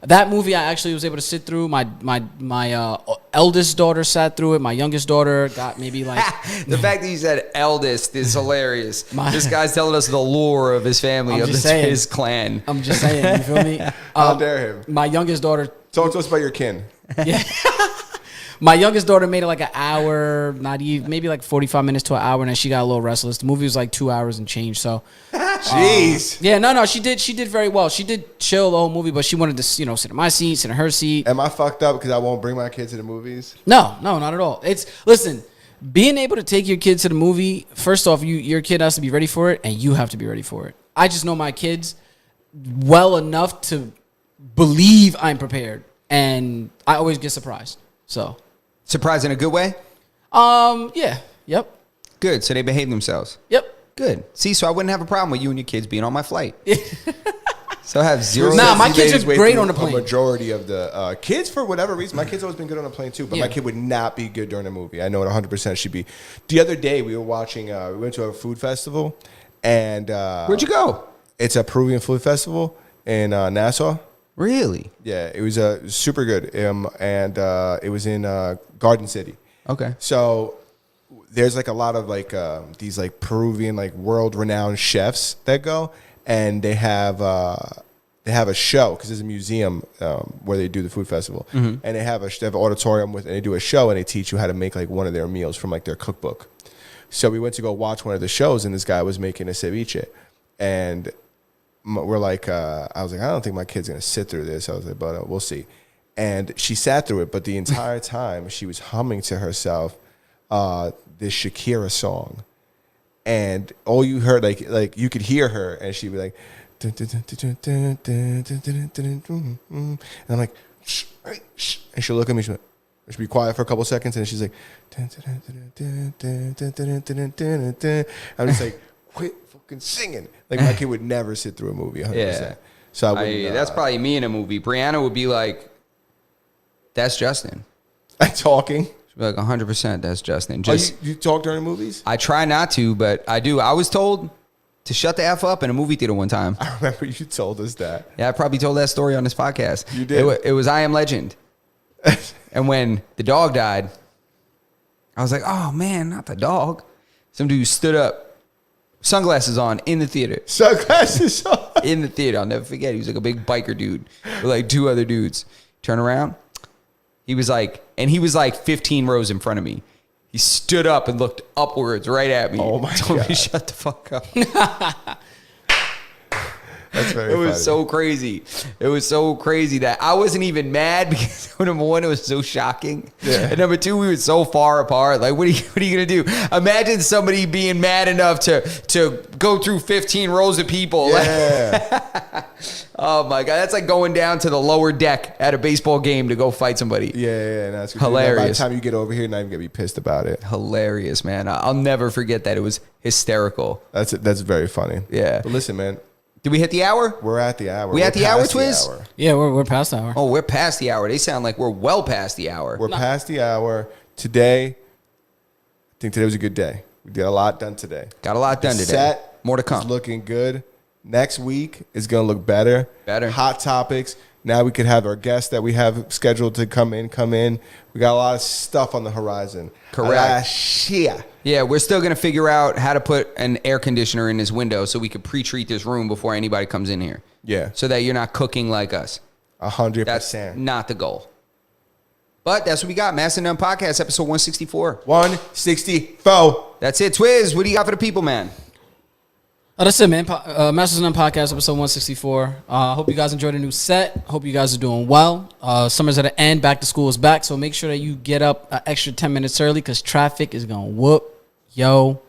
That movie, I actually was able to sit through. My eldest daughter sat through it. My youngest daughter got maybe like... The fact that you said eldest is hilarious. My- This guy's telling us the lore of his family, I'm of just saying. his clan. I'm just saying, you feel me? How dare him? My youngest daughter... Talk to us about your kin. My youngest daughter made it like an hour, not even, maybe like 45 minutes to an hour, and then she got a little restless. The movie was like 2 hours and change, so... Jeez. Yeah, no, she did very well. She did chill the whole movie, but she wanted to, sit in my seat, sit in her seat. Am I fucked up because I won't bring my kids to the movies? No, not at all. Listen, being able to take your kid to the movie, first off, your kid has to be ready for it, and you have to be ready for it. I just know my kids well enough to believe I'm prepared, and I always get surprised. So, Surprised in a good way? yeah, yep. Good. So they behave themselves. Yep. Good. See, so I wouldn't have a problem with you and your kids being on my flight. So I have zero. Nah, my He kids made his are way great through on the plane. A majority of the kids, for whatever reason, my kid's always been good on a plane too, but Yeah. my kid would not be good during a movie. I know it 100% should be. The other day, we were watching, we went to a food festival, and Where'd you go? it's a Peruvian food festival in Nassau. Really? Yeah, it was super good, and it was in Garden City. Okay. So there's like a lot of like these like Peruvian like world renowned chefs that go, and they have a show because there's a museum where they do the food festival, and they have an auditorium and they do a show and they teach you how to make like one of their meals from like their cookbook. So we went to go watch one of the shows, and this guy was making a ceviche, and we're like, I was like, I don't think my kid's gonna sit through this. I was like, but we'll see. And she sat through it, but the entire time she was humming to herself this Shakira song, and all you heard, like you could hear her, and she'd be like, and I'm like, shh, shh, and she'll look at me, she'll be quiet for a couple seconds, and she's like, I'm just like, quit fucking singing. Like my kid would never sit through a movie 100%. Yeah. So I wouldn't, That's probably me in a movie. Brianna would be like, "That's Justin." talking. She'd be like, "100%, that's Justin." Oh, Just you talk during movies? I try not to, but I do. I was told to shut the F up in a movie theater one time. I remember you told us that. Yeah, I probably told that story on this podcast. You did. It was I Am Legend. And when the dog died, I was like, "Oh man, not the dog." Some dude stood up, sunglasses on, in the theater. Sunglasses on. In the theater. I'll never forget. He was like a big biker dude with like two other dudes. Turn around. He was like 15 rows in front of me. He stood up and looked upwards right at me. Oh my Told God. me shut the fuck up. That's very It was funny. so crazy. It was so crazy that I wasn't even mad because number one, it was so shocking. Yeah. And number two, we were so far apart. Like, what are you gonna do? Imagine somebody being mad enough to go through 15 rows of people. Yeah. Oh my God, that's like going down to the lower deck at a baseball game to go fight somebody. Yeah. That's Hilarious. By the time you get over here, you're not even gonna be pissed about it. Hilarious, man. I'll never forget that. It was hysterical. That's very funny. Yeah. But listen, man, Did we hit the hour? we're at the hour. We at We're the hour, past Twiz? hour. Yeah, we're past the hour. Oh, we're past the hour. They sound like we're well past the hour. We're past the hour. Today, I think today was a good day. We did a lot done today. Got a lot done The today. set More to is come. looking good. Next week is going to look better. Better. Hot topics. Now we could have our guests that we have scheduled to come in. We got a lot of stuff on the horizon. Correct. A lot of shit. Yeah, we're still going to figure out how to put an air conditioner in this window so we could pre-treat this room before anybody comes in here. Yeah. So that you're not cooking like us. 100%. That's not the goal. But that's what we got. Master None Podcast, episode 164. 164. That's it. Twiz, what do you got for the people, man? Oh, that's it, man. Masters None Podcast, episode 164. Hope you guys enjoyed the new set. Hope you guys are doing well. Summer's at an end. Back to school is back. So make sure that you get up an extra 10 minutes early because traffic is going to whoop yo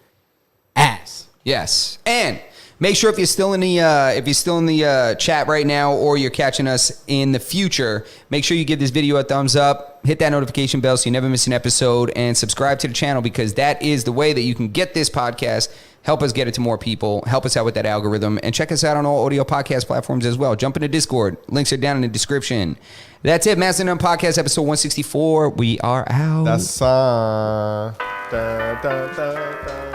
ass. Yes, and make sure if you're still in the chat right now or you're catching us in the future, make sure you give this video a thumbs up, hit that notification bell so you never miss an episode, and subscribe to the channel because that is the way that you can get this podcast, help us get it to more people, help us out with that algorithm, and check us out on all audio podcast platforms as well. Jump into Discord. Links are down in the description. That's it, Master None Podcast, episode 164. We are out. That's da, da, da, da.